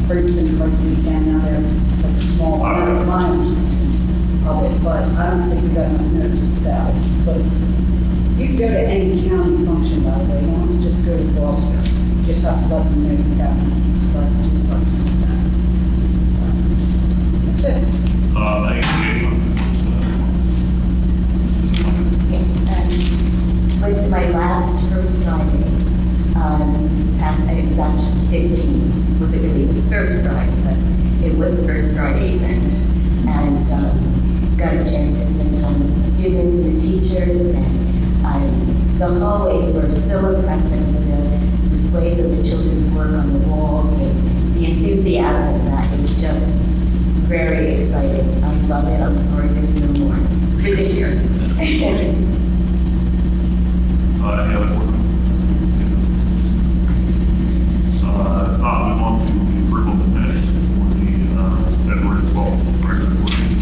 Princeton for the weekend, now they're like a small one, that was my understanding of it, but I don't think we got enough notice about it. But you can go to any county function, by the way, you don't have to just go to Gloucester, you just have to let them know you got one, it's like, do something like that. So, that's it. It's my last first Friday. This past, it was actually 15. Wasn't really the first Friday, but it was the first Friday event. And got a chance to spend time with the students and the teachers. And the hallways were so impressive with the displays of the children's work on the walls and the enthusiasm that is just very exciting. I love it. I'm sorry to do more for this year. Any other board members? Move on to the approval of the minutes for the February 12th regular board meeting.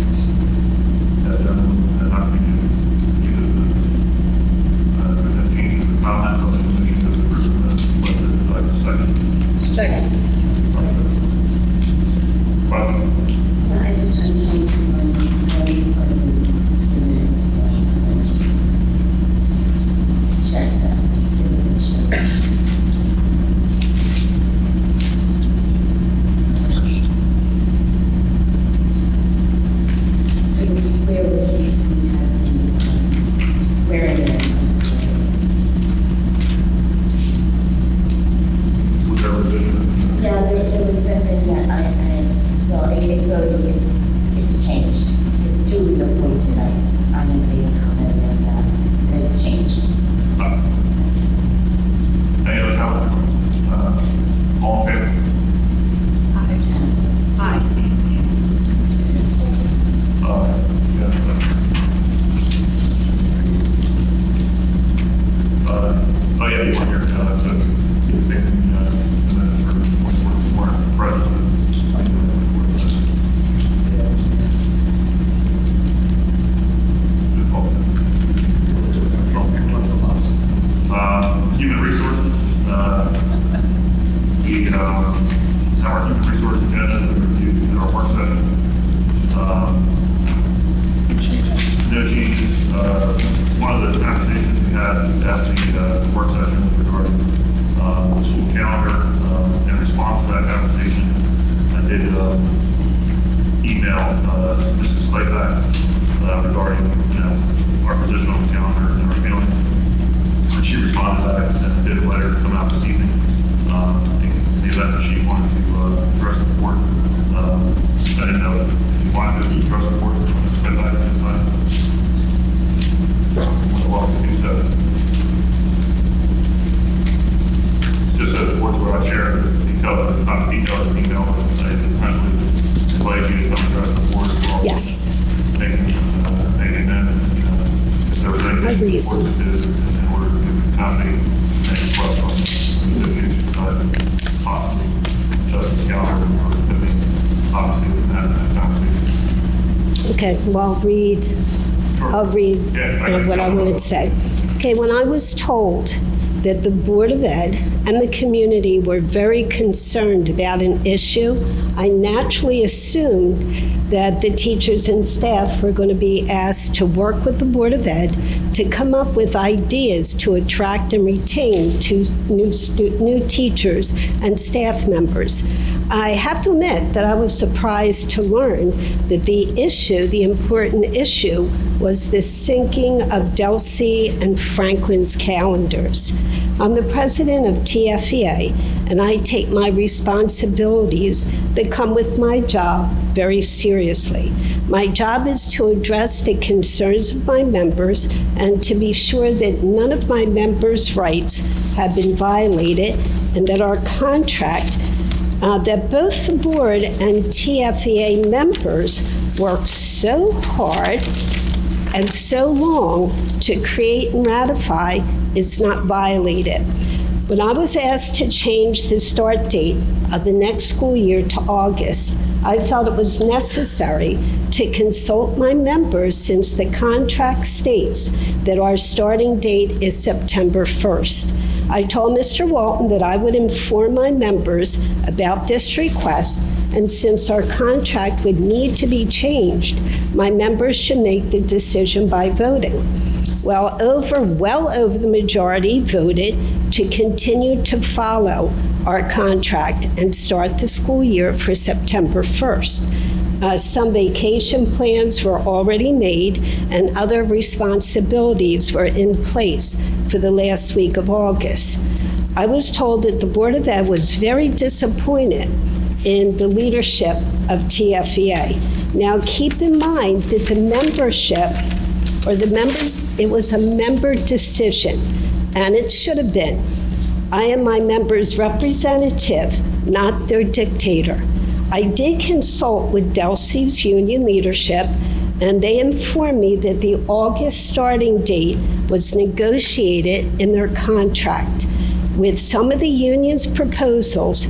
That gentleman had not been either the changes or comments on the commission of the approval of the minutes. Whether it's like a second. Second. Question? I just changed my check that. Was there a revision? Yeah, there was something that I saw, it's changed. It's duly appointed, I'm going to be a comment on that, and it's changed. Any other comments? All in favor? Aye. Oh yeah, you want your, so you're taking, the minutes for more president. Human resources, we, have our human resource agenda that we reviewed in our work session. No changes. One of the conversations we had after the work session was regarding the school calendar. In response to that conversation, I did email Mrs. Clayback regarding our position on the calendar and our feelings. And she responded back and did a letter come out this evening. In the event that she wanted to address the board. I didn't know if you wanted to address the board. Mrs. Clayback at this time. Welcome to do so. Just so the board's where I share the details, not the details of the email, but essentially invite you to come address the board as well. Yes. Making amendments, if there was anything the board could do in order to accommodate any requests from calendar, I mean, obviously, we have that conversation. Okay, well, I'll read what I wanted to say. Okay, when I was told that the Board of Ed and the community were very concerned about an issue, I naturally assumed that the teachers and staff were going to be asked to work with the Board of Ed to come up with ideas to attract and retain new teachers and staff members. I have to admit that I was surprised to learn that the important issue, was the syncing of Delsey and Franklin's calendars. I'm the president of TFEA, and I take my responsibilities that come with my job very seriously. My job is to address the concerns of my members and to be sure that none of my members' rights have been violated and that our contract, that both the board and TFEA members worked so hard and so long to create and ratify is not violated. When I was asked to change the start date of the next school year to August, I felt it was necessary to consult my members since the contract states that our starting date is September 1st. I told Mr. Walton that I would inform my members about this request, and since our contract would need to be changed, my members should make the decision by voting. Well over the majority voted to continue to follow our contract and start the school year for September 1st. Some vacation plans were already made and other responsibilities were in place for the last week of August. I was told that the Board of Ed was very disappointed in the leadership of TFEA. Now keep in mind that the membership, or the members, it was a member decision, and it should have been. I am my members' representative, not their dictator. I did consult with Delsey's union leadership, and they informed me that the August starting date was negotiated in their contract with some of the union's proposals,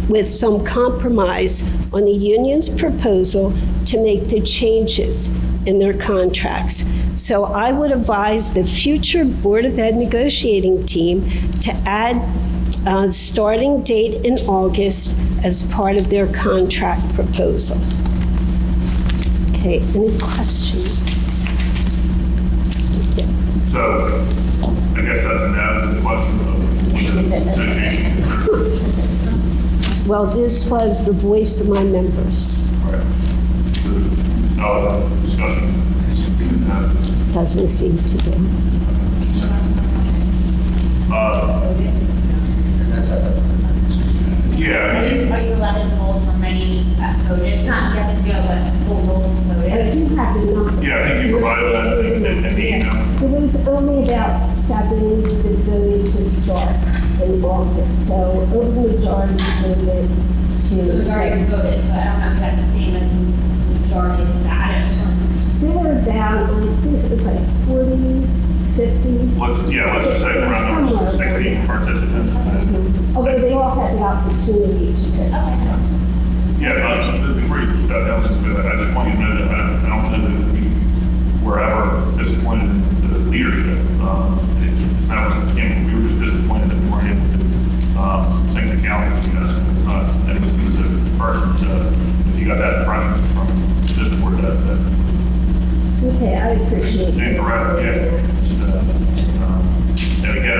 with some compromise on the union's proposal to make the changes in their contracts. So I would advise the future Board of Ed negotiating team to add a starting date in August as part of their contract proposal. Okay, any questions? Yeah. So, I guess that's an added question of negotiation. Well, this was the voice of my members. All right. No discussion. Doesn't seem to be. Yeah. Are you allowed to vote for many voted? Not yes and no, but full roll voted? You have enough. Yeah, I think you provided that in the email. There was only about 7 that voted to start in August, so over the majority voted It was already to. voted, but I don't know if that's the same as the majority of status. There were about, I think it was like 40, 50. Let's just say around somewhere 16 participants. Although they all had the opportunity to. Yeah, before you step down, I just want you to know that I don't know that we were ever disappointed in the leadership. It's not what it came. We were just disappointed that we weren't able to sing the county. It's not any specific person. If you got that impression from this board, that Okay, I appreciate it. incorrect, yeah. And again,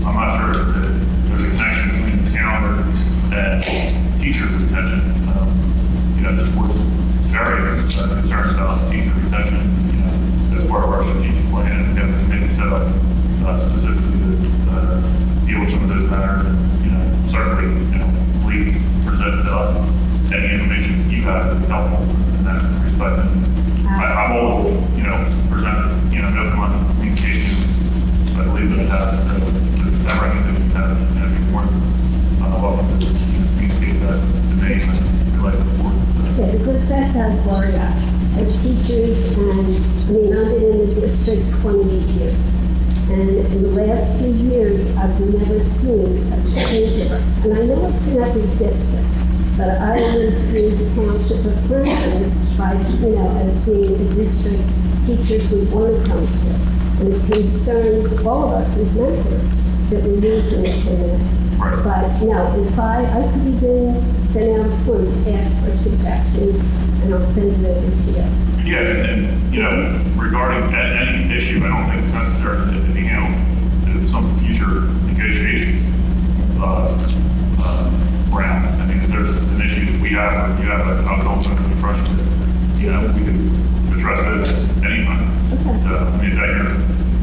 I'm not sure if there's a connection between the calendar and teacher retention. This board's very concerned about teacher retention, as part of our strategic plan, and we have a committee set up specifically to deal with some of those matters. And, certainly, please present to us any information you have that's helpful in that respect. And I've always, presented, no common communication. I believe that it has, everything that we have, every morning, welcome to communicate that to me and relate to the board. Yeah, because that does worry us as teachers, and I've been in the district 28 years. And in the last few years, I've never seen such behavior. And I know it's in every district, but I went through the township of Franklin by, as being a district teachers we want to come to. And it concerns all of us as mentors that we're using this in there. Right. But if I could even send out a form to ask for suggestions, and I'll send it over to you. Yeah, and regarding any issue, I don't think it's necessary to be handled in some future negotiations round. I mean, if there's an issue that we have, or you have, I was under the impression that, we can address it anytime. So, I mean, is that your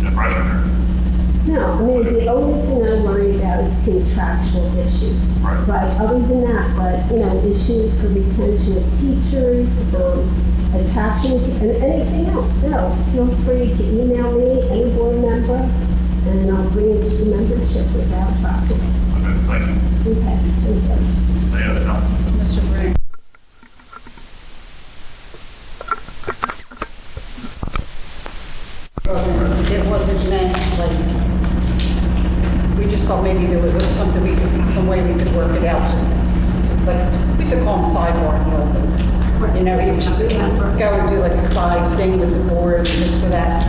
impression or? No, the only thing I worry about is contractual issues. Right. But other than that, issues for retention of teachers, attraction to, and anything else, feel free to email me, any board member, and I'll bring it to the membership without problem. Okay, thank you. Okay, thank you. Any other comments? Mr. Brink. It wasn't meant we just thought maybe there was something some way we could work it out, we used to call them sidebar deals. You just go and do like a side thing with the board just for that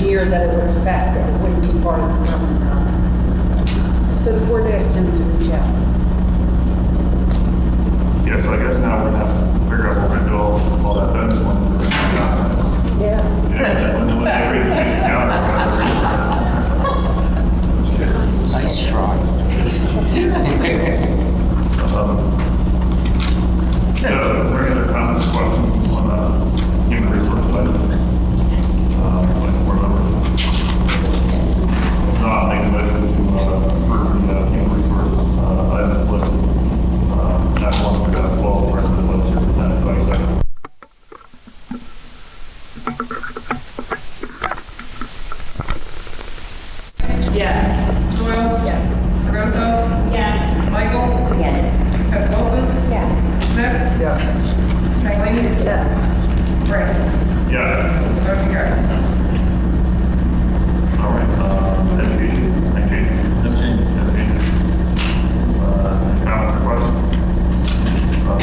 year that it would affect, that it wouldn't be part of the permanent. So the board asked him to reach out. Yeah, so I guess now we're going to have to figure out what we're going to do all that bonus one. Yeah. Yeah, when they read the change down, Nice try. So, there's a comments, questions on human resource budget. Like board members. If not, make a motion to approve the human resource items listed. That one we got 12, President Gloucester, and 22nd. Yes. Doyle? Yes. Rosso? Yes. Michael? Yes. Beth Wilson? Yes. Smith? Yes. Kathleen? Yes. Brink? Yes. Motion carried. All right, education, thank you. Comments or questions?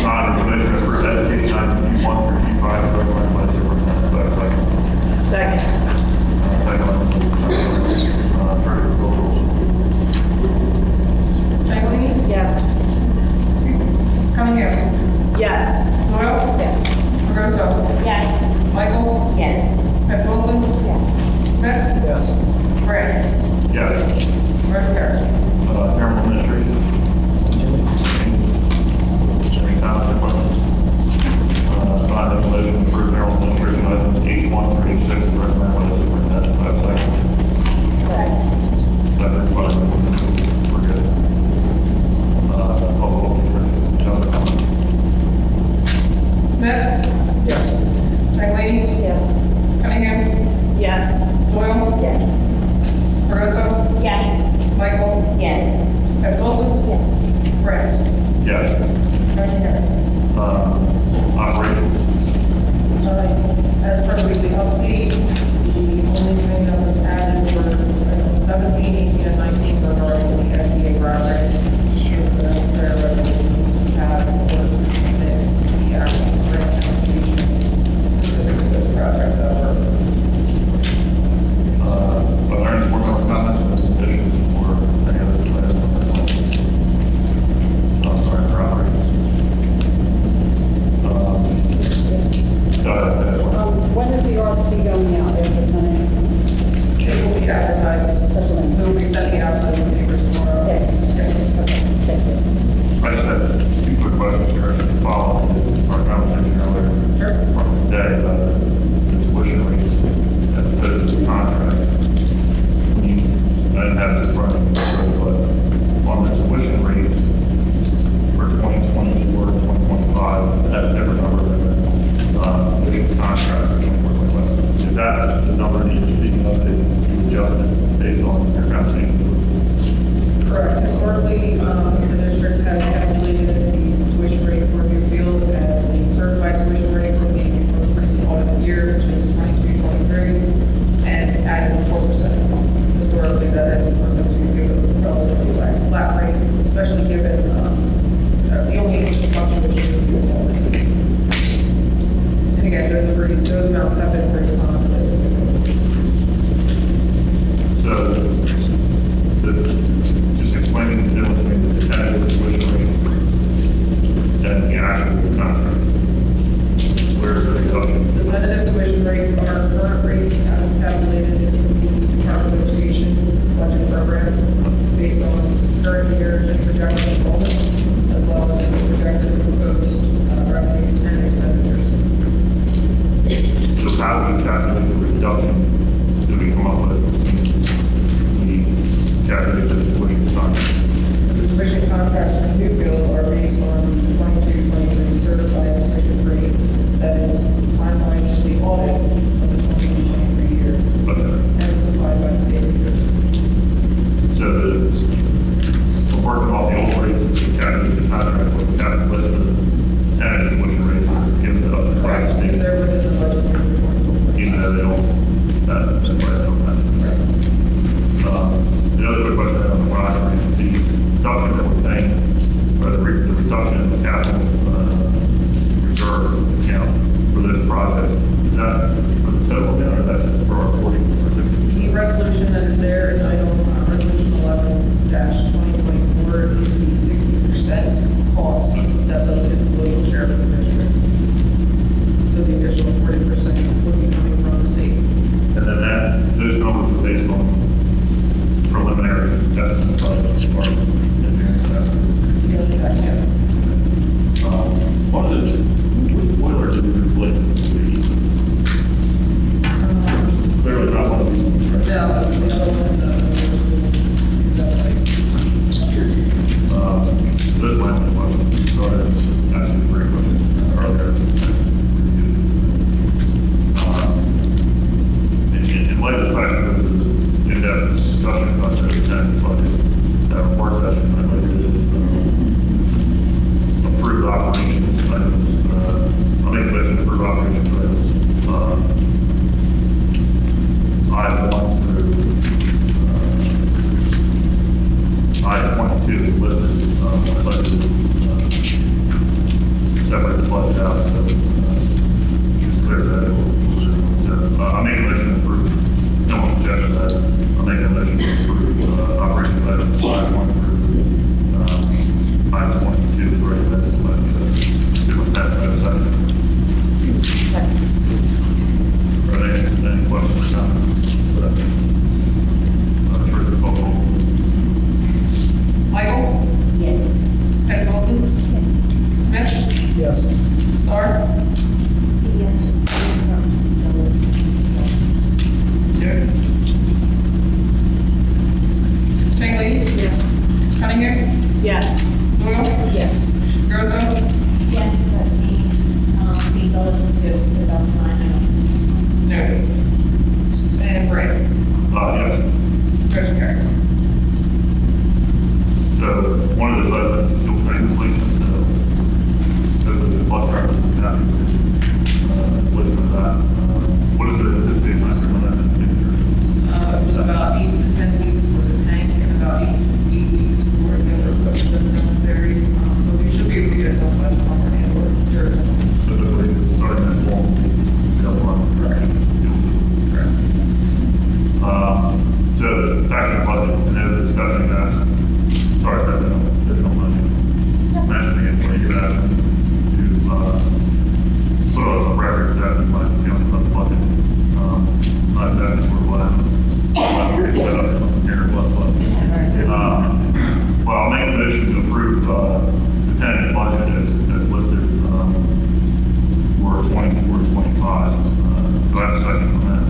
Not in relation to first education, item P1 through P5, recommended by the superintendent. Second. Second by Treasurer Cole. Kathleen? Yes. Cunningham? Yes. Doyle? Yes. Rosso? Yes. Michael? Yes. Beth Wilson? those numbers are based on preliminary estimates by the department. Yes. What is it? Which boiler did we replace? Clearly not one of these. Right? No, the other one, This might be one. Sorry, asking very quickly earlier. In light of the fact that there was an in-depth discussion about the attendance budget, that work session, I'd like to approve the operations items. I'll make a motion to approve operations items. Item 1 through item 22 is listed. I'd like to separate the budget out so clear that. So I'll make a motion to approve. No one objects to that. I'll make a motion to approve operations items 5, 1 through item 22 is already been do with that. I have a second. Are there any questions or comments? Trustee Bowe. Michael? Yes. Ed Wilson? Smith? Yes. Star? Jerry? Shangley? Yes. Cunningham? Yes. Doyle? Yes. Gerzo? Yes, but the goes to about line item. No. And Bray? Yes. Motion carried. So one of those items is still paying completion, so the bus drivers will be happy with that. What is the anticipated time frame on that? It was about 8 to 10 weeks for the tank and about 8 weeks for the other equipment that's necessary. So we should be able to get it done by the summer and or during the summer. Typically, starting next fall, they'll run correct. So back to the budget, I know that Stephanie asked, sorry, that additional money, mentioning it when you asked to put on a record that we might be on the budget. Not that is sort of what I'm set up here, but well, I'll make a motion to approve the tentative budget as listed for 24-25. Do I have a second on that?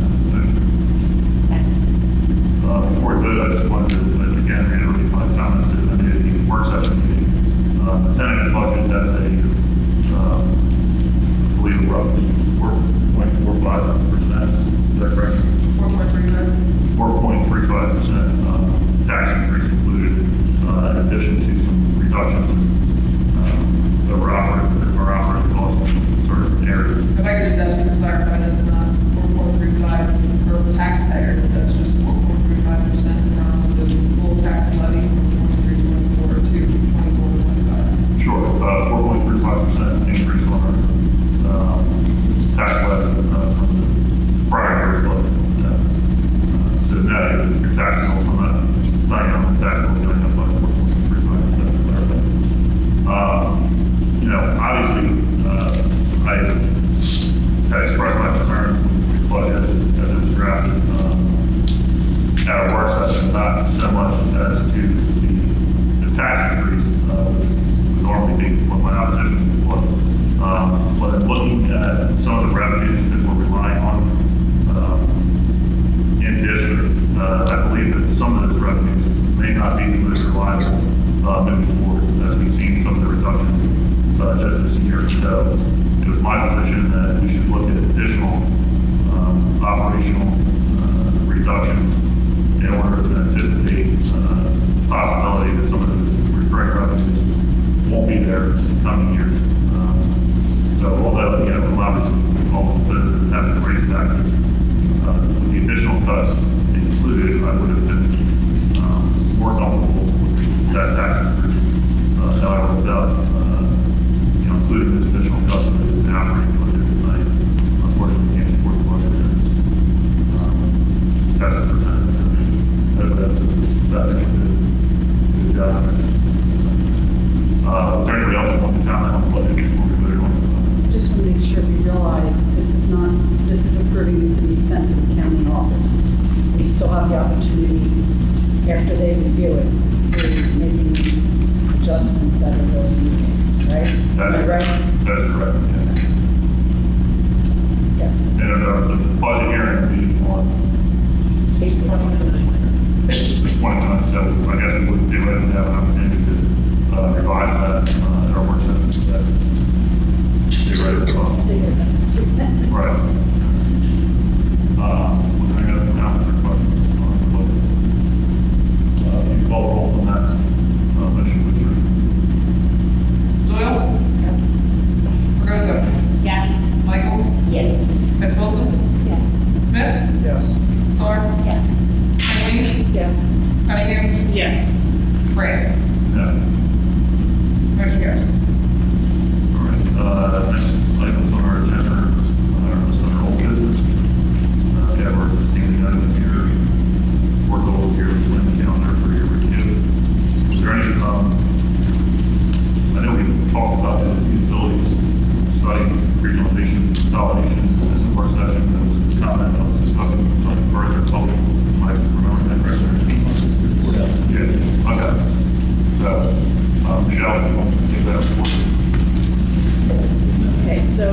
Before we vote, I just wanted to, again, reiterate my comments that I made at the work session meeting. The tentative budget has a, I believe, roughly 4.45%. Is that correct? 4.35. 4.35% tax increase included, in addition to some reductions over operating costs in certain areas. If I could just ask you to clarify, that's not 4.35 per taxpayer, that's just 4.35% from the full tax levy from 23-24 to 24-25. Sure, 4.35% increase on our tax levy from the prior year's budget. So now your tax bill from that, signing on the tax bill going up by 4.35%. Obviously, I expressed my concern with the budget as it was drafted at a work session, not so much as to the tax increase, which would normally be what my opposition was. But in looking at some of the revenues that we're relying on in district, I believe that some of those revenues may not be the most reliable moving forward, as we've seen some of the reductions just this year. So it was my position that we should look at additional operational reductions in order to anticipate the possibility that some of those recurring revenues won't be there in the coming years. So although, I'm obviously all opposed to having to raise taxes, with the additional cuts included, I would have been more comfortable with that tax increase. However, without including this additional cuts in the operating budget, I unfortunately can't support the budget as it presented. That's a good job. Is there anybody else who wants to comment on the budget before we vote on it? Just want to make sure we realize this is approving it to be sent to the county office. have the opportunity, after they review it, to make any adjustments that are really needed, right? Am I right? That's correct, yeah. Yeah. And the budget hearing will be on the 29th, so I guess we would do it and have an opportunity to revise that at our work session. Be ready to talk. Right. Was there any other comments or questions on the budget? You call roll on that motion, please. Doyle? Yes. Regozzo? Yes. Michael? Yes. Ms. Wilson? Yes. Smith? Yes. Sawyer? Yes. Kathleen? Yes. Cunningham? Yeah. Brand? Yeah. Motion carries. All right, next item on our agenda, is under old business. Yeah, we're seeing the item here, work over here, plan the calendar for your review. Is there any, I know we talked about the feasibility study, regionalization, consolidation, as a work session, that was a comment that was discussing something further, public, might remember that correctly? Yeah, okay. So, Michelle, do you want to take that forward? Okay, so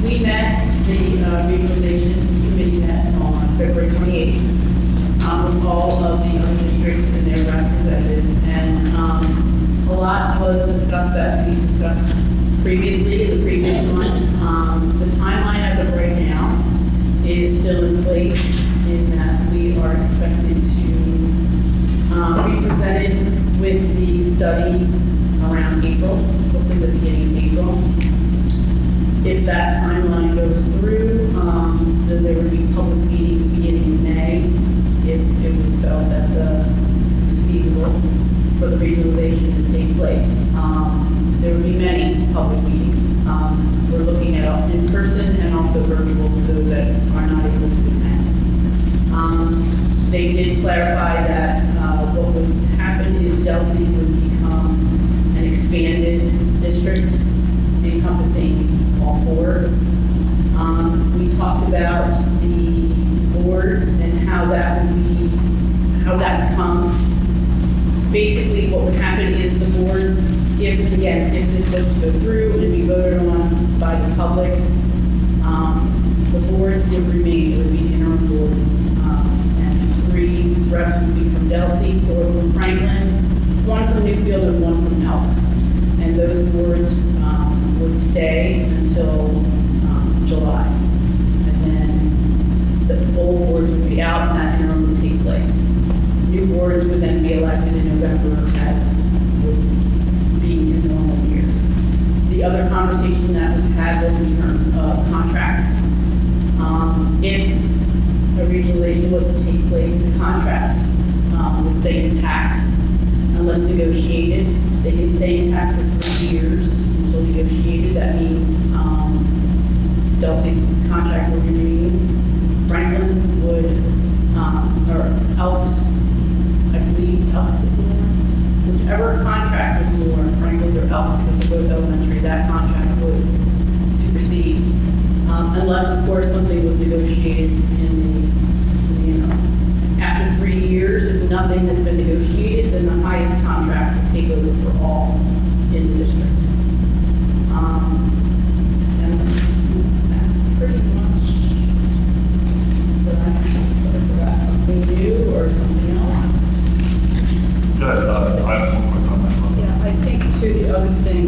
we met, the regionalization committee met on February 28th with all of the other districts and their representatives. And a lot was discussed that we discussed previously, the previous month. The timeline as of right now is still in place in that we are expected to be presented with the study around April, hopefully the beginning of April. If that timeline goes through, then there would be public meetings beginning in May if it was felt that it's feasible for the regionalization to take place. There would be many public meetings. We're looking at in person and also virtual for those that are not able to attend. They did clarify that what would happen is Delsey would become an expanded district encompassing all four. We talked about the board and how that would come. Basically, what would happen is the boards, if this was to go through and be voted on by the public, the boards would remain, it would be an interim board. And 3 reps would be from Delsey, 4 from Franklin, 1 from Newfield, and 1 from Elk. And those boards would stay until July. And then the full boards would be out and that interim would take place. New boards would then be elected in November as would be in normal years. The other conversation that was had was in terms of contracts. If a regionalization was to take place, the contracts would stay intact unless negotiated. They can stay intact for 3 years until negotiated. That means Delsey's contract would remain. Franklin would, or Elks, I believe Elks is more. Whichever contract is more, Franklin or Elks, because they're both elementary, that contract would supersede. Unless, of course, something was negotiated in the, after 3 years, if nothing has been negotiated, then the highest contract would take over for all in the district. And that's pretty much what I forgot something new or something else. Good, I have one quick comment. Yeah, I think too, the other thing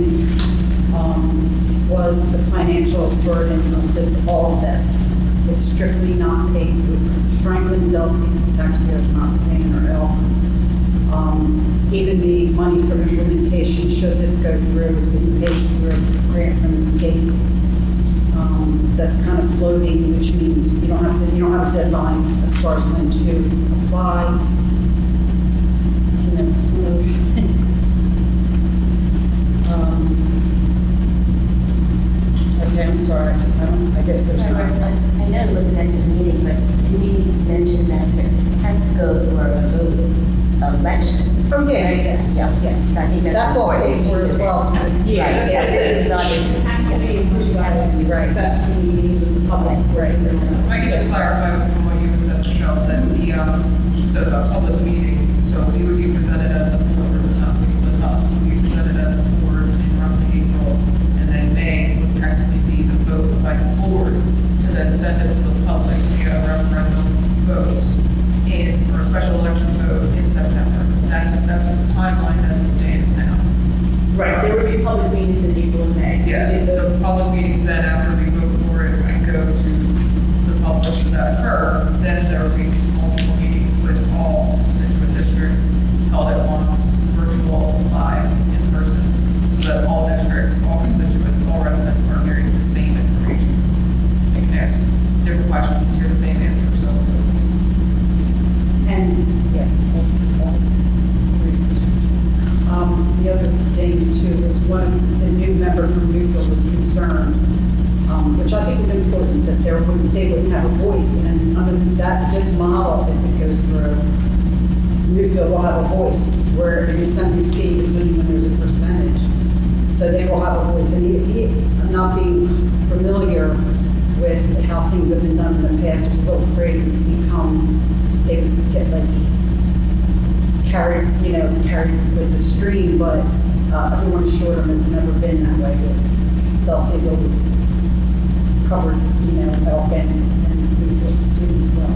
was the financial burden of this, all of this is strictly not paid for Franklin and Delsey taxpayers not paying or Elk. Even the money for implementation, should this go through, is being paid through a grant from the state. That's kind of floating, which means you don't have a deadline as far as when to apply. Okay, I'm sorry. I guess there's not. I know it was the next meeting, but do we mention that it has to go for a vote election? Oh, yeah. I think That's all paid for as well. Yeah, It's not in. Right. That's the meetings with the public, right? I can just clarify from what you said. Michelle, that the public meetings, so we would be presented as the board, not with us, we would be presented as the board in roughly April, and then May would technically be the vote by the board to then send it to the public via referendum votes or a special election vote in September. That's the timeline as it stands now. Right, there would be public meetings in April and May. Yeah, so public meetings then after we vote for it and go to the public that occur, then there will be multiple meetings with all constituent districts held at once, virtual, live, in person, so that all districts, all constituents, all residents are hearing the same information. You can ask different questions, hear the same answer, so and so forth. And, yes. The other thing too is one of the new member from Newfield was concerned, which I think is important, that they wouldn't have a voice. And under this model, if it goes through, Newfield will have a voice, where in SMBC, it's only when there's a percentage. So they will have a voice. And not being familiar with how things have been done in the past, was a little afraid it would they would get like carried with the stream, but everyone assured them it's never been that way. Dulce's always covered, elk and the stream as well.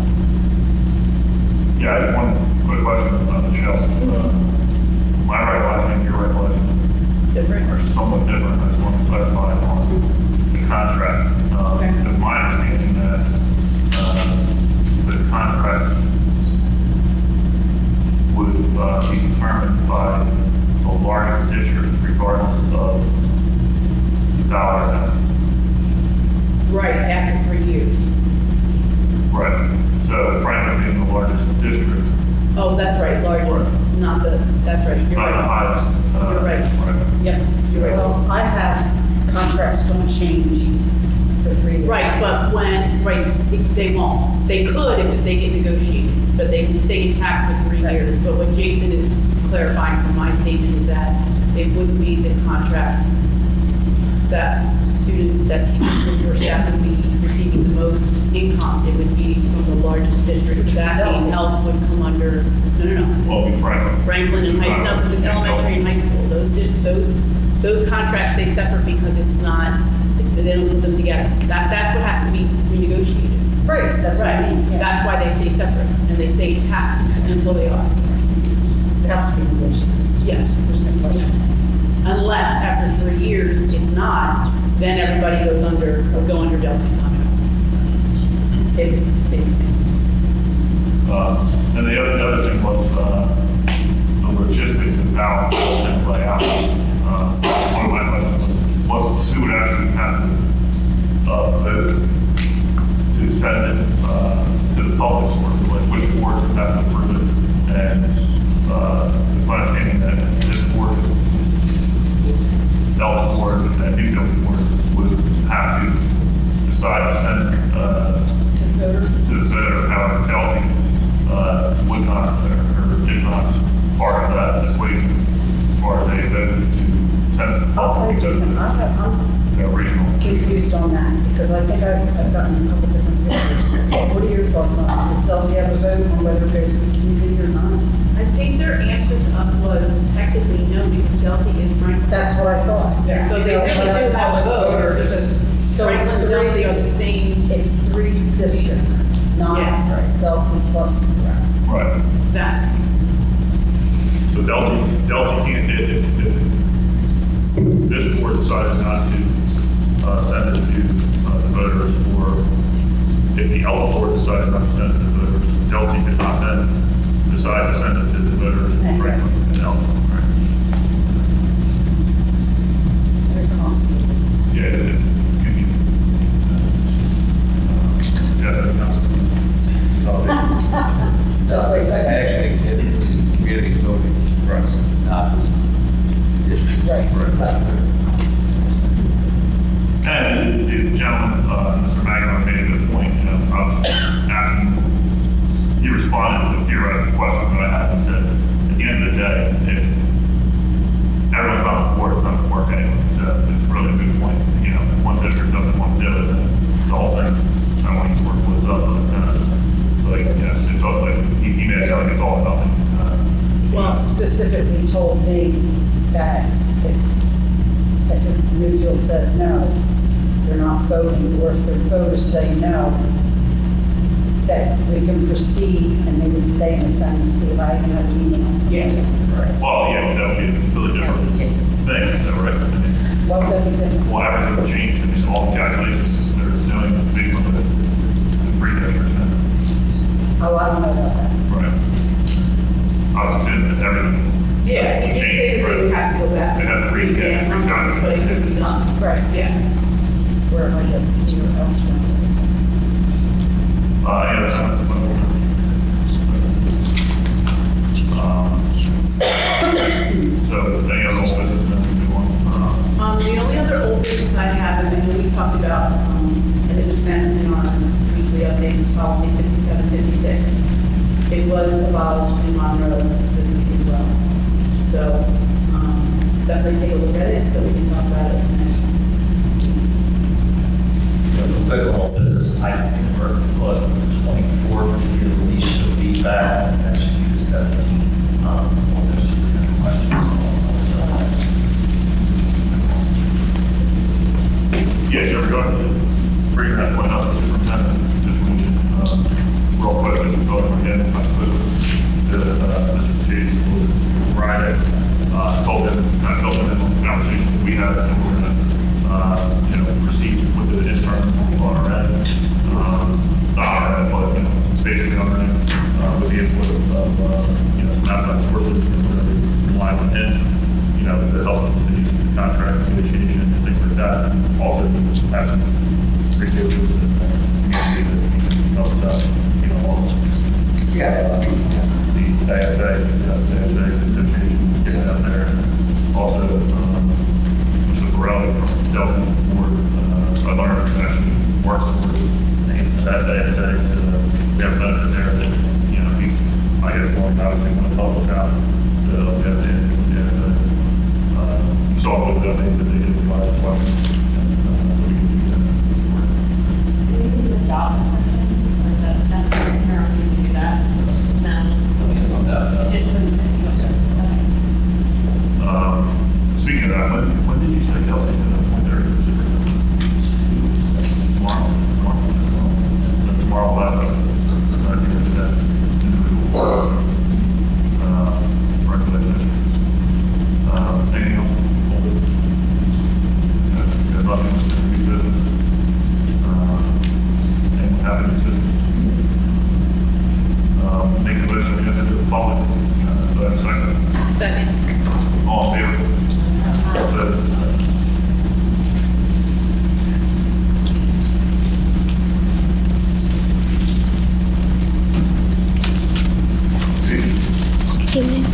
Yeah, I have one quick question on Michelle. My recollection, your recollection Different. are somewhat different. I just want to clarify on the contract. Okay. It's my understanding that the contract would be determined by the largest district regardless of the dollar amount. Right, after 3 years. Right. So Franklin being the largest district, Oh, that's right, largest, that's right, you're not the right. highest. You're right. Right. Yep, you're right. Well, I have contracts don't change for 3 years. Right, but they won't. They could if they get negotiated, but they can stay intact for 3 years. But what Jason is clarifying from my statement is that it wouldn't be the contract that teachers or staff would be receiving the most income. It would be from the largest district. That means health would come under, no. Well, be Franklin. Franklin and elementary and high school. Those contracts, they separate because it's not, they don't put them together. That's what has to be renegotiated. Right, that's what I mean. Yeah. That's why they stay separate and they stay intact until they are. It has to be negotiated. Yes. There's no question. Unless after 3 years it's not, then everybody goes under Delsey contract. And the other thing was the logistics of how it all can play out. One of my questions was, who would actually have to vote to send it to the public source, like which board would have to approve it, and it's my understanding that this board, Delta board, and Newfield board would have to decide to send it to the voter. However, Delta would not, or is not part of that equation, as far as they voted to send it to the I'll tell public. you, Jason, I'm Their regional. confused on that, because I think I've gotten a couple different pictures. What are your thoughts on it? Does Dulce have a vote on whether it goes to the community or not? I think their answer to us was technically no, because Delsey is Franklin. That's what I thought. Yeah. So they really do have a vote, because So it's Franklin and Delsey are the same, It's 3 districts, not Yeah. Dulce plus the rest. Right. that's, So Delta can't, if this board decided not to send it to the voters, or if the Ella board decided not to send it to the voters, Delta could not then decide to send it to the voters in Franklin and Ella. Right? Very complicated. Yeah, it can be. Just like that. Actually, it's community voting for us, not district. Right. And the gentleman, Mr. Magnar, made a good point. I was asking, he responded to a theoretical question that I had. He said, at the end of the day, if everyone's on the board, it's not going to work anyway. So it's really a good point. If one district doesn't want to do it, then the whole thing, I want to work with us. So, so like, he made it sound like it's all or nothing. Well, specifically told me that if Newfield says no, they're not voting, or if their voters say no, that we can proceed and they would stay in the Senate, see if I can have a meeting. Yeah. Well, yeah, that would be a completely different thing, is that right? I mean, What would that be different? well, everything would change, and just all the calculations they're doing based on the free districts. Oh, I don't know about that. Right. I was assuming that everything. Yeah, he did say that they would have to go back. They have to read it, Revamp, but it could be done. Right. Yeah. Where I guess it's your option. Any other comments? So, any other old business that we want? The only other old business I have is, I know we talked about, and it was sent in our weekly update, was policy 5756. It was abolished in Monroe this week as well. So, definitely take a look at it, so we can talk about it next. The federal business type work was 24th to get a release of feedback, and actually the 17th. Yeah, so regarding bringing that point up, the superintendent just mentioned, real quick, just going again, I suppose, Mr. Chase was Friday, told him in the conversation we had, and we're gonna, proceed with the intern on our end. Not our end, but, basically on our end, with the input of, outside sources, rely on him, to help with the contract negotiation and things like that. And also, have some resources in the community that help us out, all the ASA association, getting out there. Also, Mr. Borelli from Delta Board, I learned actually works for that ASA. We have a benefit there that, I guess, going obviously want to help us out. So we have the ASA. You saw what that means that they did provide as well. So we can do that. Do we do the job description, or is that where we can do that? No. Just put it in the Speaking of that, when did you say Kelsey to the point there? Tomorrow, I think it's that individual, recommendation. Anything else? Got nothing to be business. Anyone have any business? Make the motion, we have to do the public. Do I have a second? Second. All in favor? Opposed? Evening.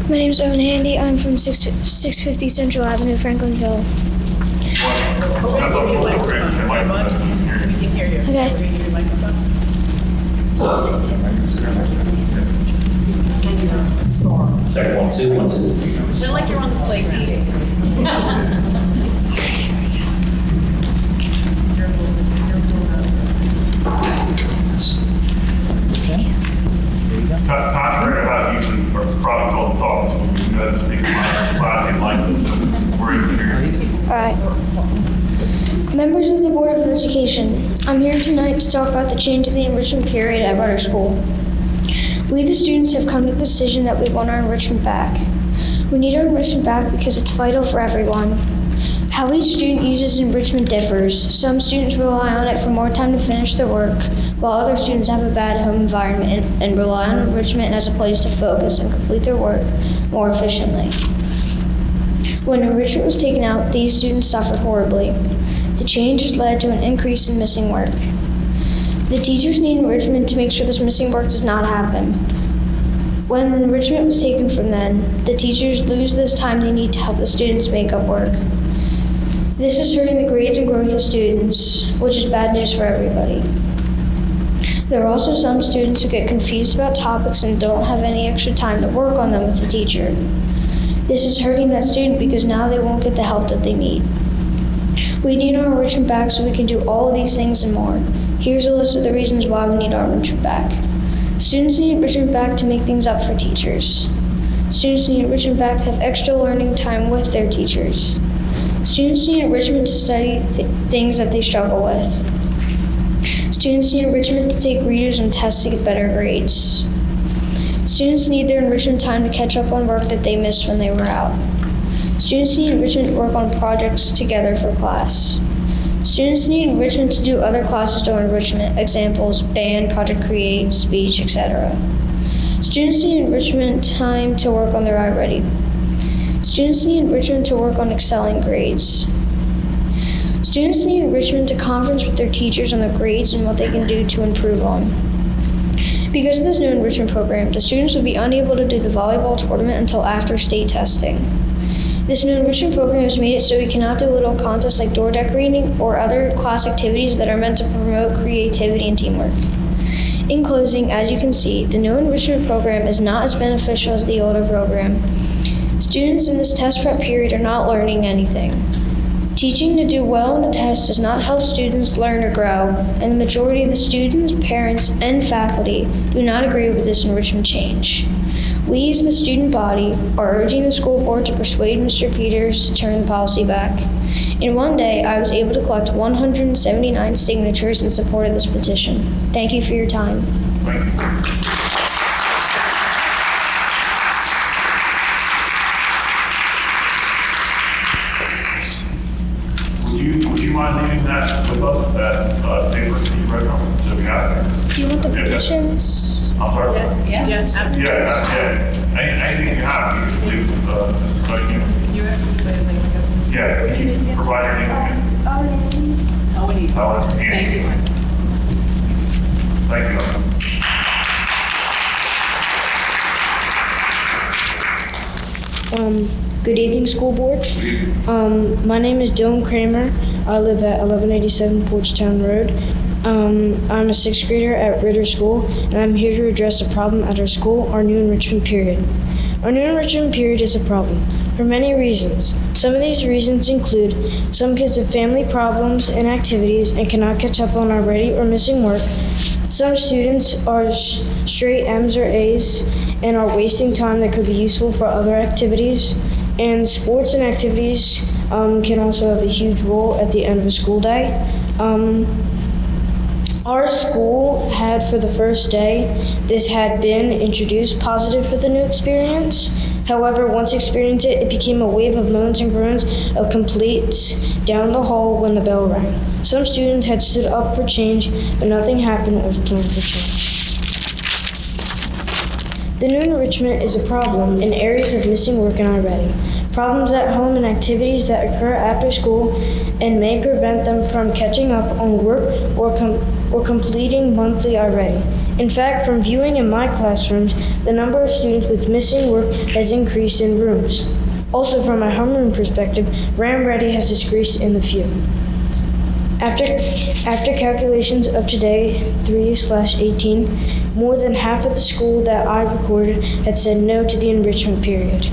My name is Owen Handy. I'm from 650 Central Avenue, Franklinville. We can hear you. Okay. We can hear your microphone. Check 1, 2, 1, 2. Sound like you're on the plate meeting. Contrary to how usually our products all talk, so we can go ahead and speak about it like this. We're in here. All right. Members of the Board of Education, I'm here tonight to talk about the change in the enrichment period at our school. We, the students, have come to the decision that we want our enrichment back. We need our enrichment back because it's vital for everyone. How each student uses enrichment differs. Some students rely on it for more time to finish their work, while other students have a bad home environment and rely on enrichment as a place to focus and complete their work more efficiently. When enrichment was taken out, these students suffered horribly. The change has led to an increase in missing work. The teachers need enrichment to make sure this missing work does not happen. When enrichment was taken from them, the teachers lose this time they need to help the students make up work. This is hurting the grades and growth of students, which is bad news for everybody. There are also some students who get confused about topics and don't have any extra time to work on them with the teacher. This is hurting that student because now they won't get the help that they need. We need our enrichment back so we can do all of these things and more. Here's a list of the reasons why we need our enrichment back. Students need enrichment back to make things up for teachers. Students need enrichment back to have extra learning time with their teachers. Students need enrichment to study things that they struggle with. Students need enrichment to take readers and tests to get better grades. Students need their enrichment time to catch up on work that they missed when they were out. Students need enrichment to work on projects together for class. Students need enrichment to do other classes during enrichment, examples, band, project create, speech, etc. Students need enrichment time to work on their iReady. Students need enrichment to work on excelling grades. Students need enrichment to conference with their teachers on the grades and what they can do to improve on. Because of this new enrichment program, the students would be unable to do the volleyball tournament until after state testing. This new enrichment program has made it so we cannot do little contests like door decorating or other class activities that are meant to promote creativity and teamwork. In closing, as you can see, the new enrichment program is not as beneficial as the older program. Students in this test prep period are not learning anything. Teaching to do well in a test does not help students learn or grow, and the majority of the students, parents, and faculty do not agree with this enrichment change. We, as the student body, are urging the school board to persuade Mr. Peters to turn the policy back. In one day, I was able to collect 179 signatures in support of this petition. Thank you for your time. Thank you. Would you mind leaving that with us, that paper that you read from, so we have it? Do you want the petitions? I'm sorry? Yes. Yeah. Anything you have, you can leave, Mr. You have to say the name again. Yeah, can you provide your name again? Oh, we need. Thank you. Thank you. Good evening, school board. My name is Dylan Kramer. I live at 1187 Porchtown Road. I'm a sixth grader at Ritter School, and I'm here to address a problem at our school, our new enrichment period. Our new enrichment period is a problem for many reasons. Some of these reasons include some kids have family problems and activities and cannot catch up on already or missing work. Some students are straight M's or A's and are wasting time that could be useful for other activities. And sports and activities can also have a huge role at the end of a school day. Our school had, for the first day, this had been introduced positive for the new experience. However, once experienced it became a wave of moans and groans of complaints down the hall when the bell rang. Some students had stood up for change, but nothing happened or was planned for change. The new enrichment is a problem in areas of missing work and iReady, problems at home and activities that occur after school and may prevent them from catching up on work or completing monthly iReady. In fact, from viewing in my classrooms, the number of students with missing work has increased in rooms. Also, from my homeroom perspective, RAM Ready has decreased in the few. After calculations of today, 3/18, more than half of the school that I recorded had said no to the enrichment period.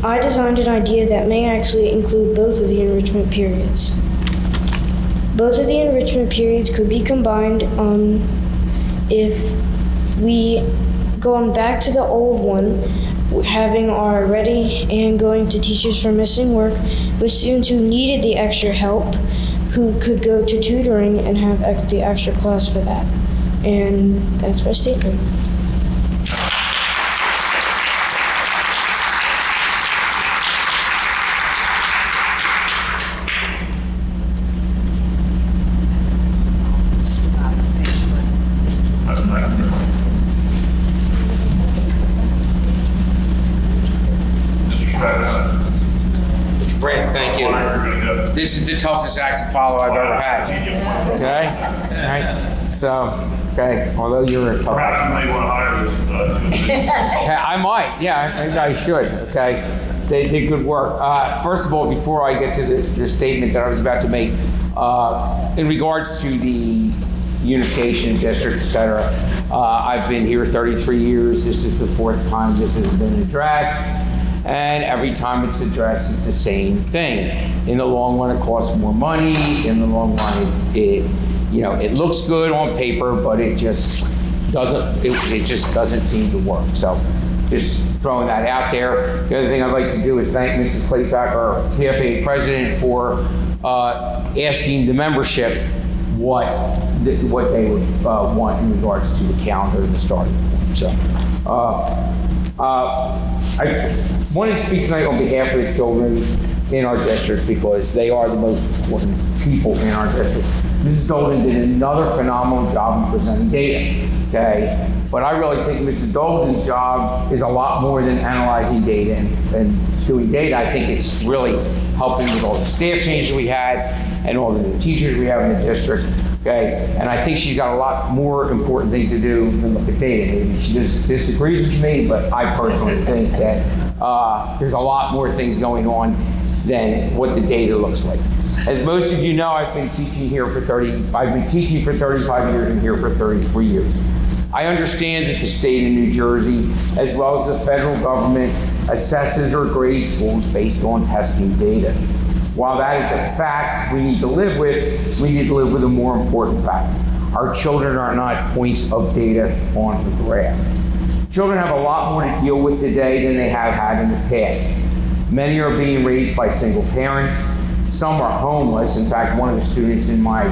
I designed an idea that may actually include both of the enrichment periods. Both of the enrichment periods could be combined if we going back to the old one, having our ready and going to teachers for missing work with students who needed the extra help, who could go to tutoring and have the extra class for that. And that's my statement. Brent, thank you. This is the toughest act to follow I've ever had. Okay? All right. So, okay, although you're a tough Perhaps you may want to hire this. I might, yeah, I should, okay? They did good work. First of all, before I get to the statement that I was about to make, in regards to the unification district, et cetera, I've been here 33 years. This is the fourth time this has been addressed. And every time it's addressed, it's the same thing. In the long run, it costs more money. In the long run, it looks good on paper, but it just doesn't seem to work. So just throwing that out there. The other thing I'd like to do is thank Mrs. Clayback, our TFA president, for asking the membership what they would want in regards to the calendar and the starting point. So I want to speak tonight on behalf of the children in our district because they are the most important people in our district. Mrs. Dolden did another phenomenal job in presenting data, okay? But I really think Mrs. Dolden's job is a lot more than analyzing data and doing data. I think it's really helping with all the staff changes we had and all the new teachers we have in the district, okay? And I think she's got a lot more important things to do than look at data. Maybe she disagrees with me, but I personally think that there's a lot more things going on than what the data looks like. As most of you know, I've been teaching for 35 years and here for 33 years. I understand that the state of New Jersey, as well as the federal government, assesses or grades schools based on testing data. While that is a fact we need to live with, we need to live with a more important fact. Our children are not points of data on the graph. Children have a lot more to deal with today than they have had in the past. Many are being raised by single parents. Some are homeless. In fact, one of the students in my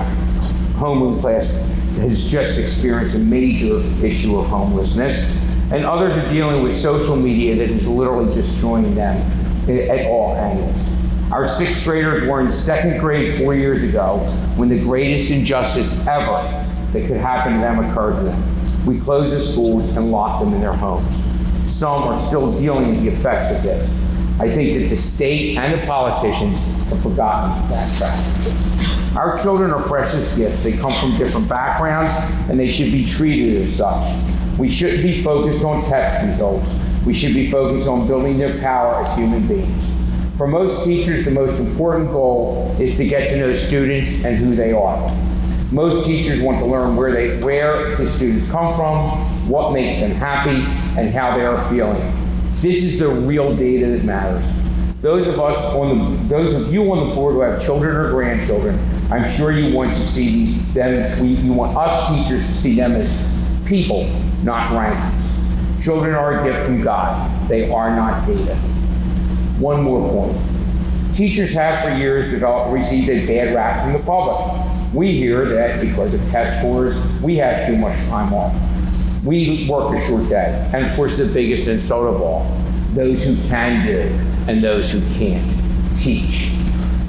homeroom class has just experienced a major issue of homelessness. And others are dealing with social media that is literally destroying them at all angles. Our sixth graders were in second grade 4 years ago when the greatest injustice ever that could happen to them occurred to them. We closed the schools and locked them in their homes. Some are still dealing with the effects of this. I think that the state and the politicians have forgotten that fact. Our children are precious gifts. They come from different backgrounds and they should be treated as such. We shouldn't be focused on test results. We should be focused on building their power as human beings. For most teachers, the most important goal is to get to know students and who they are. Most teachers want to learn where the students come from, what makes them happy, and how they are feeling. This is the real data that matters. Those of you on the board who have children or grandchildren, I'm sure you want to see you want us teachers to see them as people, not rankings. Children are a gift from God. They are not data. One more point. Teachers have for years received a bad rap from the public. We hear that because of test scores, we have too much time off. We work a short day. And of course, the biggest insult of all, those who can do and those who can't teach.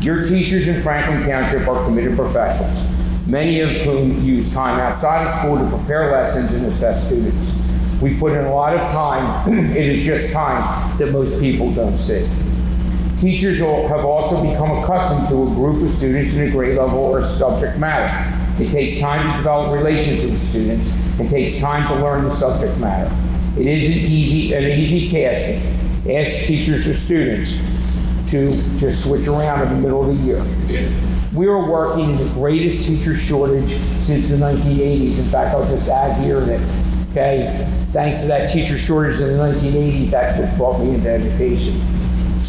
Your teachers in Franklin Township are committed professionals, many of whom use time outside of school to prepare lessons and assess students. We put in a lot of time. It is just time that most people don't see. Teachers have also become accustomed to a group of students in a grade level or subject matter. It takes time to develop relationships with students. It takes time to learn the subject matter. It isn't an easy task to ask teachers or students to just switch around in the middle of the year. We are working in the greatest teacher shortage since the 1980s. In fact, I'll just add here that, thanks to that teacher shortage in the 1980s, that's what brought me into education.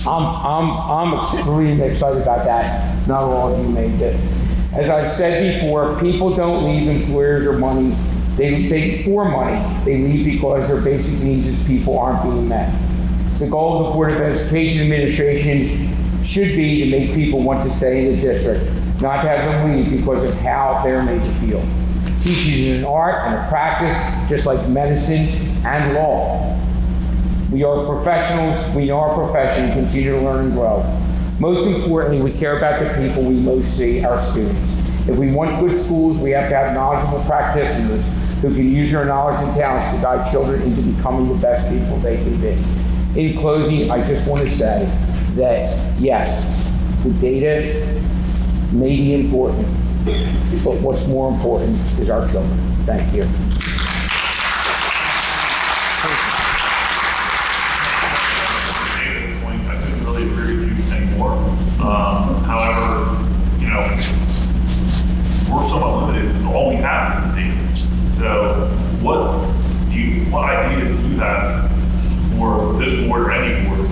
I'm extremely excited about that. Not all of you may be. As I've said before, people don't leave employers or money. They for money. They leave because their basic needs as people aren't being met. The goal of the Board of Education Administration should be to make people want to stay in the district, not to have them leave because of how they're made to feel. Teaching is an art and a practice, just like medicine and law. We are professionals, we know our profession, continue to learn and grow. Most importantly, we care about the people we most see, our students. If we want good schools, we have to have knowledgeable practitioners who can use their knowledge and talents to guide children into becoming the best people they can be. In closing, I just want to say that, yes, the data may be important, but what's more important is our children. Thank you. I couldn't really agree with you anymore. However, we're somewhat limited in all we have is data. So what ideas do you have for this board or any board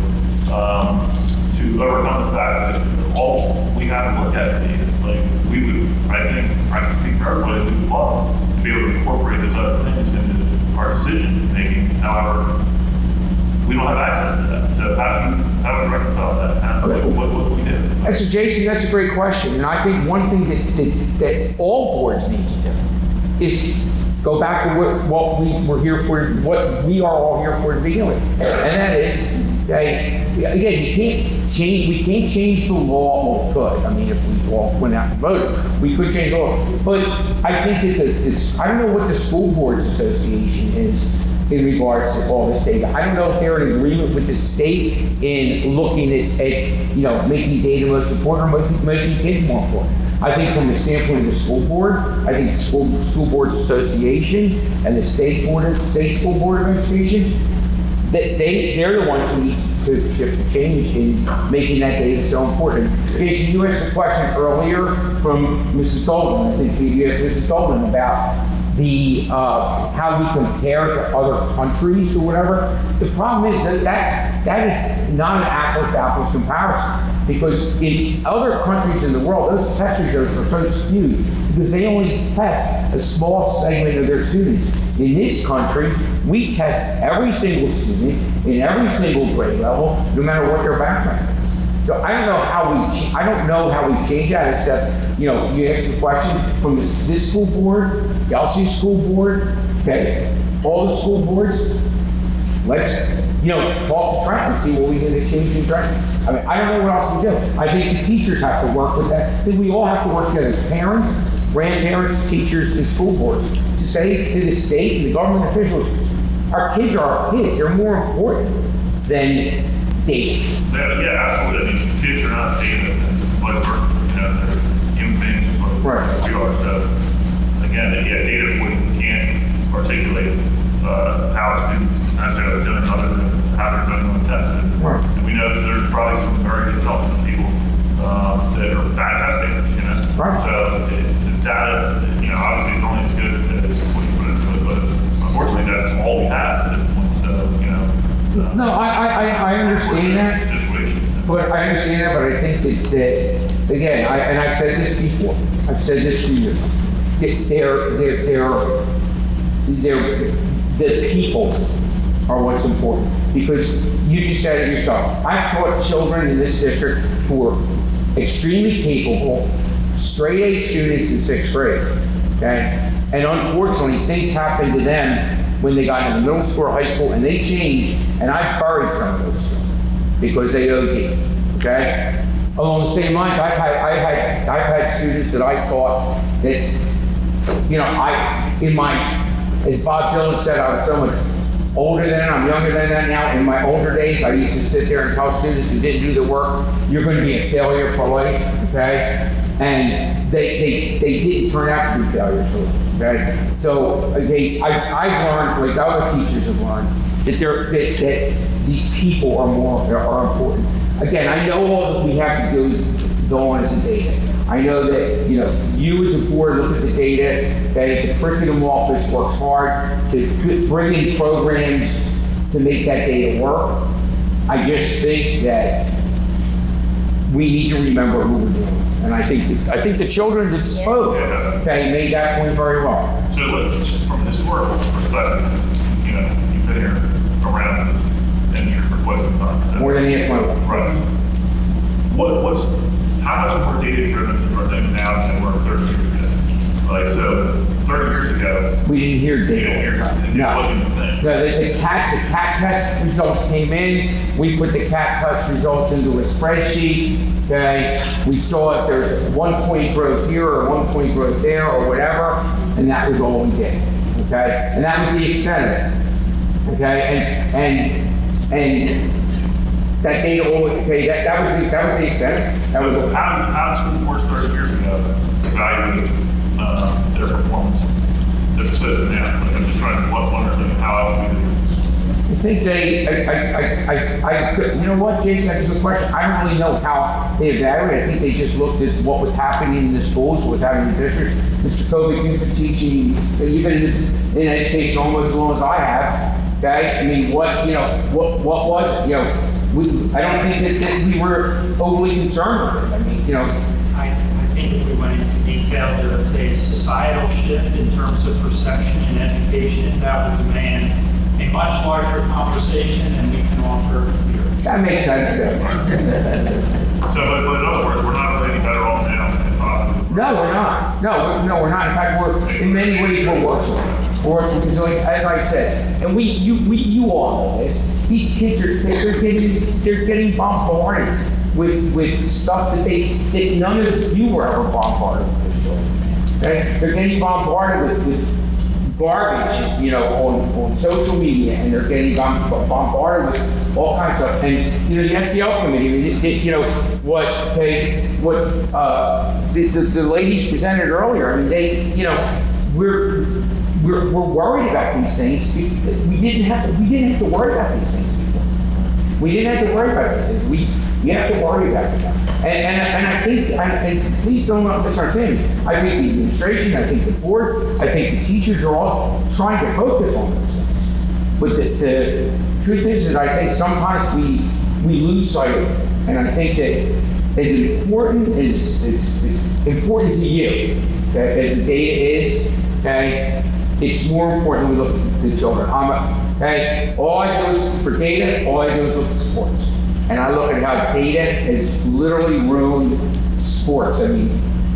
to overcome the fact that all we have to look at is data. Like, we would, I think, I can speak for everybody, we would love to be able to incorporate those other things into our decision making. However, we don't have access to that. So how do we reconcile that? What do we do? So Jason, that's a great question. And I think one thing that all boards need to do is go back to what we were here for, what we are all here for to begin with. And that is, again, we can't change the law of good. I mean, if we all went out and voted, we could change the law. But I think that I don't know what the School Boards Association is in regards to all this data. I don't know if they're in agreement with the state in looking at making data most important or making kids more important. I think from the standpoint of the school board, I think the School Boards Association and the State School Board of Education, that they're the ones who need to shift the change in making that data so important. Jason, you asked a question earlier from Mrs. Golden. I think you asked Mrs. Golden about the how we compare to other countries or whatever. The problem is that is not an apples-to-apples comparison, because in other countries in the world, those test results are so skewed because they only test a small segment of their students. In this country, we test every single student in every single grade level, no matter what their background is. So I don't know how we change that, except, you asked the question from this school board, the LC school board, okay, all the school boards. Let's, talk to Trent and see what we can do to change in Trent. I mean, I don't know what else we do. I think the teachers have to work with that. I think we all have to work together, parents, grandparents, teachers, and school boards, to say to the state and the government officials, our kids are our kids. They're more important than data. Yeah, absolutely. I mean, kids are not data and vice versa. They're human beings just like we are. So, again, data can't articulate how a student necessarily doing other than how they're doing on the test. And we know that there's probably some very intelligent people that are fantastic, So the data, obviously it's only as good as what you put into it, but unfortunately that's all we have at this point. So, No, I understand that. But I understand that, but I think that again, and I've said this before. I've said this for years. The people are what's important, because you just said it yourself. I've taught children in this district who are extremely capable, straight A students in 6th grade. Okay, and unfortunately, things happened to them when they got into middle school or high school, and they changed, and I buried some of those students because they OD'd, okay? Along the same lines, I've had students that I taught that, as Bob Dylan said, I was so much older than, I'm younger than that now. In my older days, I used to sit there and tell students who didn't do the work, you're going to be a failure for life, okay? And they didn't turn out to be failures for life, okay? So again, I've learned, like other teachers have learned, that these people are important. Again, I know all that we have to do is go on as a data. I know that, you as a board look at the data, that the curriculum office works hard to bring in programs to make that data work. I just think that we need to remember who we're doing. And I think the children that spoke, made that point very well. So just from a historical perspective, you've been here around the industry for quite some time. More than half my life. Right. How much more data driven are things now than were 30 years ago? Like, so 30 years ago, we didn't hear data. No. The CAT test results came in. We put the CAT test results into a spreadsheet. Okay, we saw if there's 1 point growth here or 1 point growth there or whatever, and that was all we did. Okay, and that was the extent of it. Okay, and that data, okay, that was the extent. That was how school boards 30 years ago evaluated their performance as opposed to now. Like, I'm just trying to wonder how else we do this. I think you know what, Jason, that's a good question. I don't really know how they evaluated. I think they just looked at what was happening in the schools, what was happening in the district. Mr. Kovic, you've been teaching, even in education almost as long as I have, okay? I mean, what was it? I don't think that we were overly concerned with it. I mean, you know, I think if we went into detail, there was a societal shift in terms of perception and education, and that would demand a much larger conversation than we can offer here. that makes sense. So, but in other words, we're not really any better off now than possibly. No, we're not. No, we're not. In fact, we're in many ways we're worse. We're worse because, like, as I said, and you all know this. These kids they're getting bombarded with stuff that none of you were ever bombarded with. Okay? They're getting bombarded with garbage, you know, on social media, and they're getting bombarded with all kinds of stuff. And you know, the SEL committee, you know, what the ladies presented earlier. I mean, they, you know, we're worried about these things. We didn't have to worry about these things before. We didn't have to worry about these things. We have to worry about them. And I think, and please don't misunderstand me, I think the administration, I think the board, I think the teachers are all trying to focus on those things. But the truth is that I think sometimes we lose sight of it. And I think that as important as it's important to you, okay, as the data is, okay, it's more important we look at the children. Okay, all I do is for data, all I do is look at sports. And I look at how data has literally ruined sports. I mean,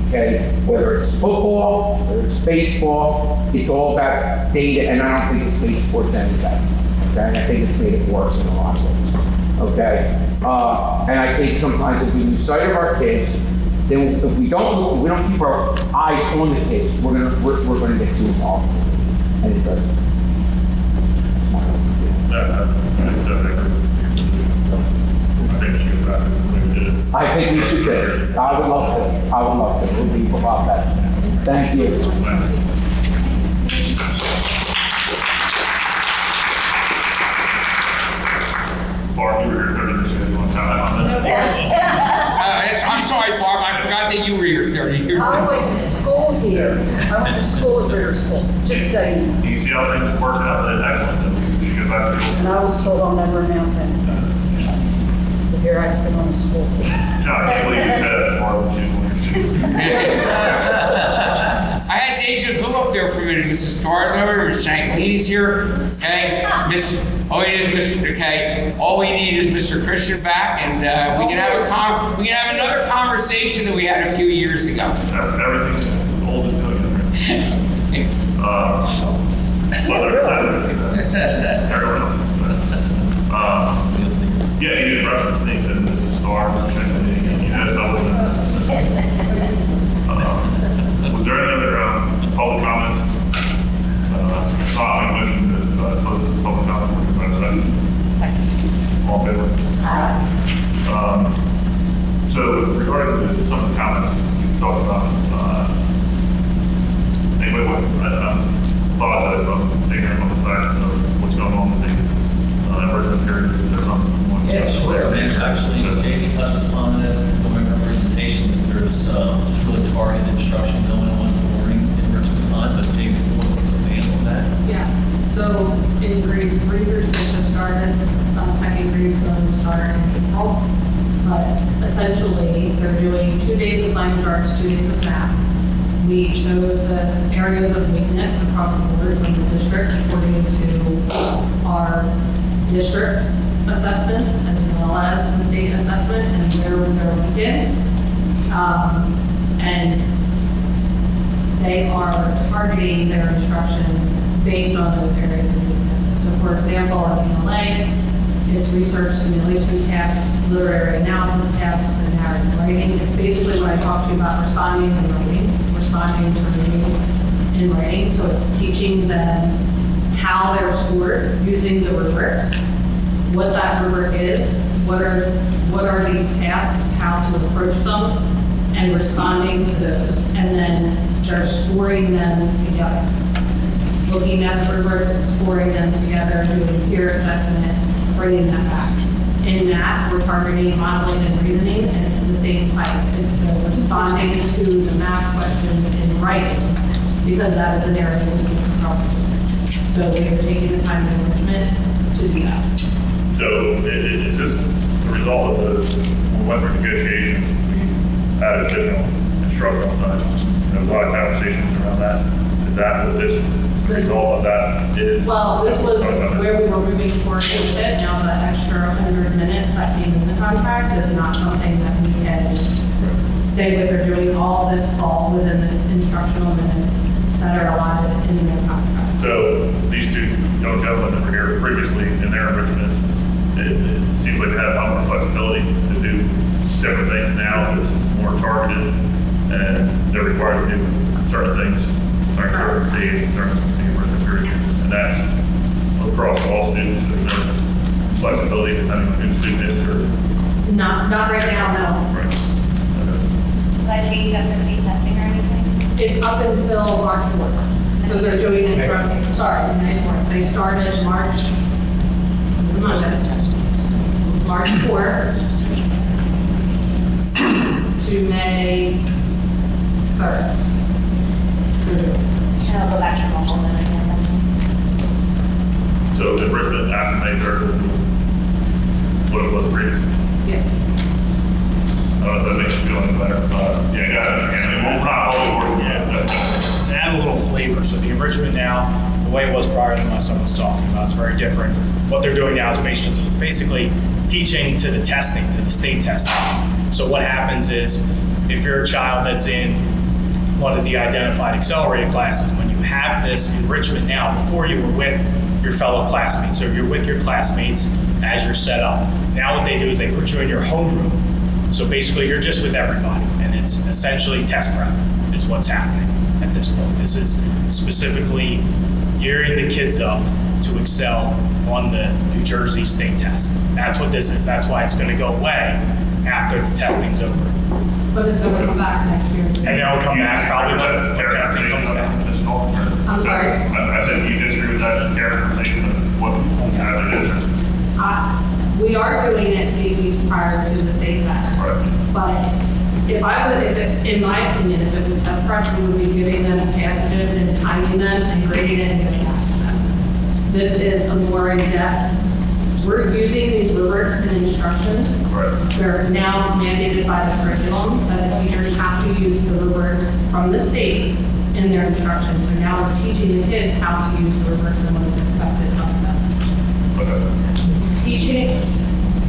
okay, whether it's football, whether it's baseball, it's all about data, and I don't think it's made sports any better. Okay, I think it's made it worse in a lot of ways. Okay, and I think sometimes if we lose sight of our kids, then if we don't keep our eyes on the kids, we're gonna get too involved, and it doesn't. I think we should do. I would love to. It would be a lot better. Thank you. Barb, you were here 30% one time on this. I'm sorry, Barb. I forgot that you were here 30 years. I went to school here. I went to school at Ritter School, just saying. You see how things work out? That's excellent. So you go back to And I was told I'll never amount to anything. So here I sit on the school board. No, I can't believe you said that, Barb. She's one of your I had deja vu up there for a minute. Mrs. Starr's over, Mrs. Shanklini's here. Okay, okay. All we need is Mr. Christian back, and we can have another conversation that we had a few years ago. Everything's old as new. Everyone else. Yeah, you did reference things, and Mrs. Starr, Mr. Shanklini, you know, that was there any other public comments? I motion to close the public comment. All in favor? So regarding some of the comments you talked about, anyway, I apologize if I'm taking it on the side of what's going on with the emergency period. Is there something you want to Yeah, sure. And actually, Jamie touched upon it during her presentation, that there's just really targeted instruction going on for learning in Richmond time, but Jamie, you want to expand on that? Yeah, so in grades 3 through 6 have started, second grade's going to start in April. But essentially, they're doing 2 days of language arts, 2 days of math. We chose the areas of weakness across the board from the district according to our district assessments as well as the state assessment and where we're weakened. And they are targeting their instruction based on those areas of weakness. So for example, at ELA, it's research simulation tasks, literary analysis tasks, and narrative writing. It's basically what I talked to you about responding and writing, responding to reading and writing. So it's teaching them how they're scored using the rubrics, what that rubric is, what are these tasks, how to approach them, and responding to those. And then they're scoring them together. Looking at the rubrics, scoring them together, doing peer assessment, bringing that back. In math, we're targeting modeling and reasoning, and it's the same type. It's the responding to the math questions in writing, because that is an area we use across the board. So we are taking the time and enrichment to do that. So it's just result of the, when we went through negotiations, we added additional instructional time. A lot of conversations around that. Is that what this result of that is? Well, this was where we were moving towards with it. Now the extra 100 minutes that came in the contract is not something that we can say that they're doing. All this falls within the instructional minutes that are allotted in the contract. So these two young gentlemen that were here previously in their enrichment, it seems like they have a lot more flexibility to do different things now. It's more targeted, and they're required to do certain things, certain days, certain enrichment periods, and that's across all students. There's no flexibility depending on who the student is or. Not right now, no. Right. Will that change after state testing or anything? It's up until March 4th. So they're doing it from, May 4th. They started March 4th to May 3rd. And I'll go back to normal then again. So enrichment after May 3rd will be what it was previously. Yes. I don't know if that makes you feel any better. Yeah, you gotta understand. We're not all working yet. To add a little flavor, so the enrichment now, the way it was prior to my son was talking about, it's very different. What they're doing now is basically teaching to the testing, to the state testing. So what happens is, if you're a child that's in one of the identified accelerated classes, when you have this enrichment now, before you were with your fellow classmates, so you're with your classmates as you're set up. Now what they do is they put you in your homeroom. So basically you're just with everybody, and it's essentially test prep is what's happening at this point. This is specifically gearing the kids up to excel on the New Jersey state test. That's what this is. That's why it's going to go away after the testing's over. But it's going to come back next year. And then it'll come back probably when testing comes back. I'm sorry? I said, do you disagree with that characterization of what it is? We are doing it 8 weeks prior to the state test. Right. But in my opinion, if it was test prep, we would be giving them passages and timing them and grading it and giving it to them. This is a more in-depth. We're using these rubrics and instructions. Right. They're now mandated by the curriculum that the teachers have to use the rubrics from the state in their instructions. So now we're teaching the kids how to use the rubrics and what is expected of them. Teaching,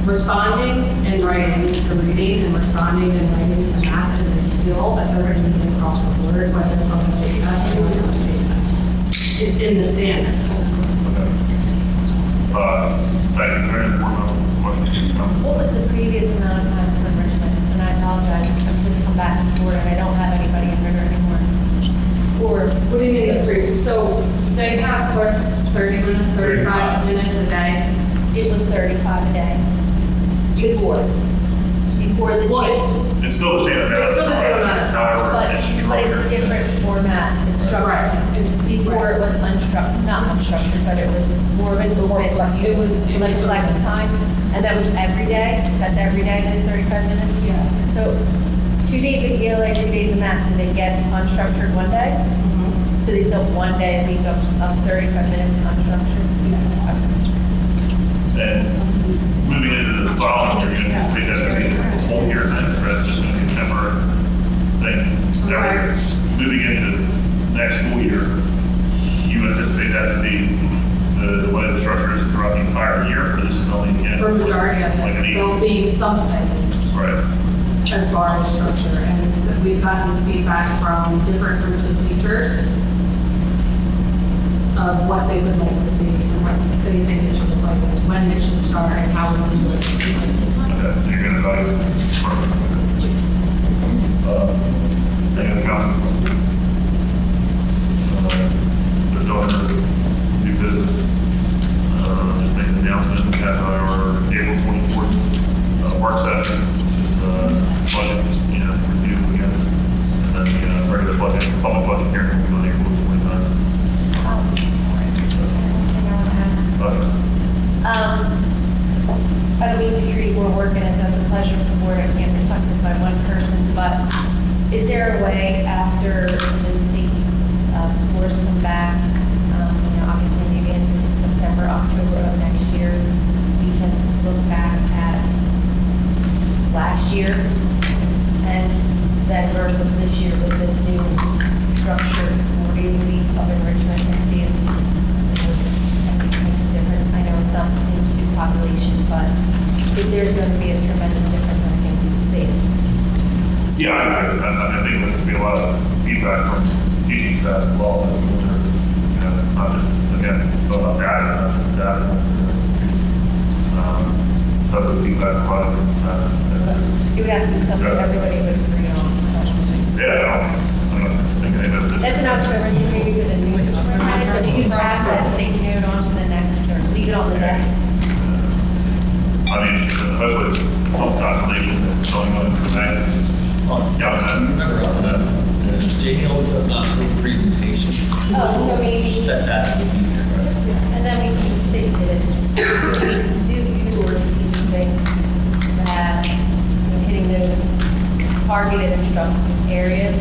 responding and writing to reading and responding and writing to math is a skill that they're going to need across the board, whether it's on the state test or not on the state test. It's in the standards. Thank you. Very important question. What was the previous amount of time for enrichment? And I apologize, I've just come back from board and I don't have anybody in Ritter anymore. Or, what do you mean the previous? So they have 30 minutes, 35 minutes a day. It was 35 a day. Before the change. It's still the same amount. It's still the same amount of time. But it's a different format. It's structured. Before it was unstructured, not unstructured, but it was more of it was like collective time. And that was every day. That's every day, those 35 minutes? Yeah. So 2 days of ELA, 2 days of math, and they get unstructured one day? Mm-hmm. So they still have 1 day a week of 35 minutes unstructured? Yes. And moving into the following year, you anticipate that to be a whole year then, or that's just going to be a temporary thing? Right. Moving into next school year, you anticipate that to be the way the structure is throughout the entire year, or this is only again? For majority of like it, an there'll be something Right. as far as structure. And we've gotten feedback from different groups of teachers of what they would like to see and what they think it should look like, when it should start, and how it's going to look like. Okay, so you're going to evaluate any other comments? The daughter, new business, just make an announcement, we have our April 24th work session, budget, review again, and then the regular budget, public budget hearing will be on April 29th. I don't mean to treat more work and it's a pleasure for the board. I can't be talking by one person, but is there a way after and I think there could be a lot of feedback from teaching staff as well, that you know, not just, again, go about data, not just data. Type of feedback provided. You would have to be something everybody would agree on. Yeah, I don't think any of it. That's an October, maybe with a new minutes, so you can pass it and take note on to the next, or leave it on the deck. I mean, hopefully, some consolation that's going on for that. Yeah, Remember on that, Jamie always does not approve presentation. Oh, so maybe, That would be there, right? and then we can see that we can do your thing that hitting those targeted instruction areas.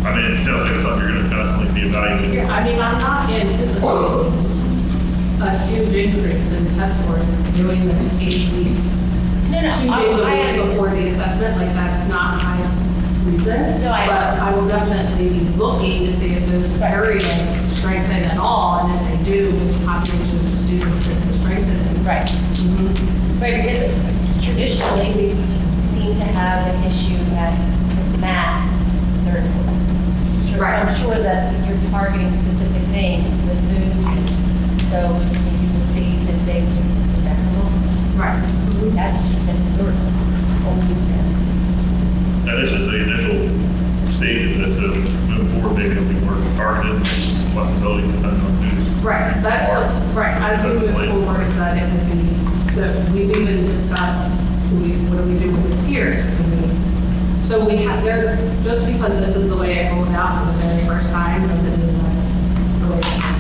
I mean, it sounds like something you're going to constantly be evaluating. Yeah, I mean, I'm not anticipating a huge increase in test scores doing this 8 weeks. No, 2 days a week before the assessment, like that's not my reason. No, But I will definitely be looking to see if those areas strengthen at all, and if they do, which populations of students did they strengthen. Right. Right, because traditionally, we seem to have an issue at math, third quarter. Right. I'm sure that you're targeting specific things with those students, so you will see that they do that a little. Right. That's just been sort of only been. And this is the initial stage of this, so moving forward, maybe it'll be more targeted, flexibility depending on who's. Right, that's, right, as we move forward, that it would be, that we've even discussed, what do we do with the tiers? So we have, there, just because this is the way it rolled out for the very first time, doesn't mean that's the way it is.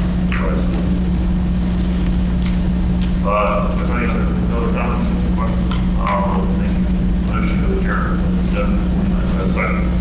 If any other comments, questions, I'll make a motion to adjourn at 7:49.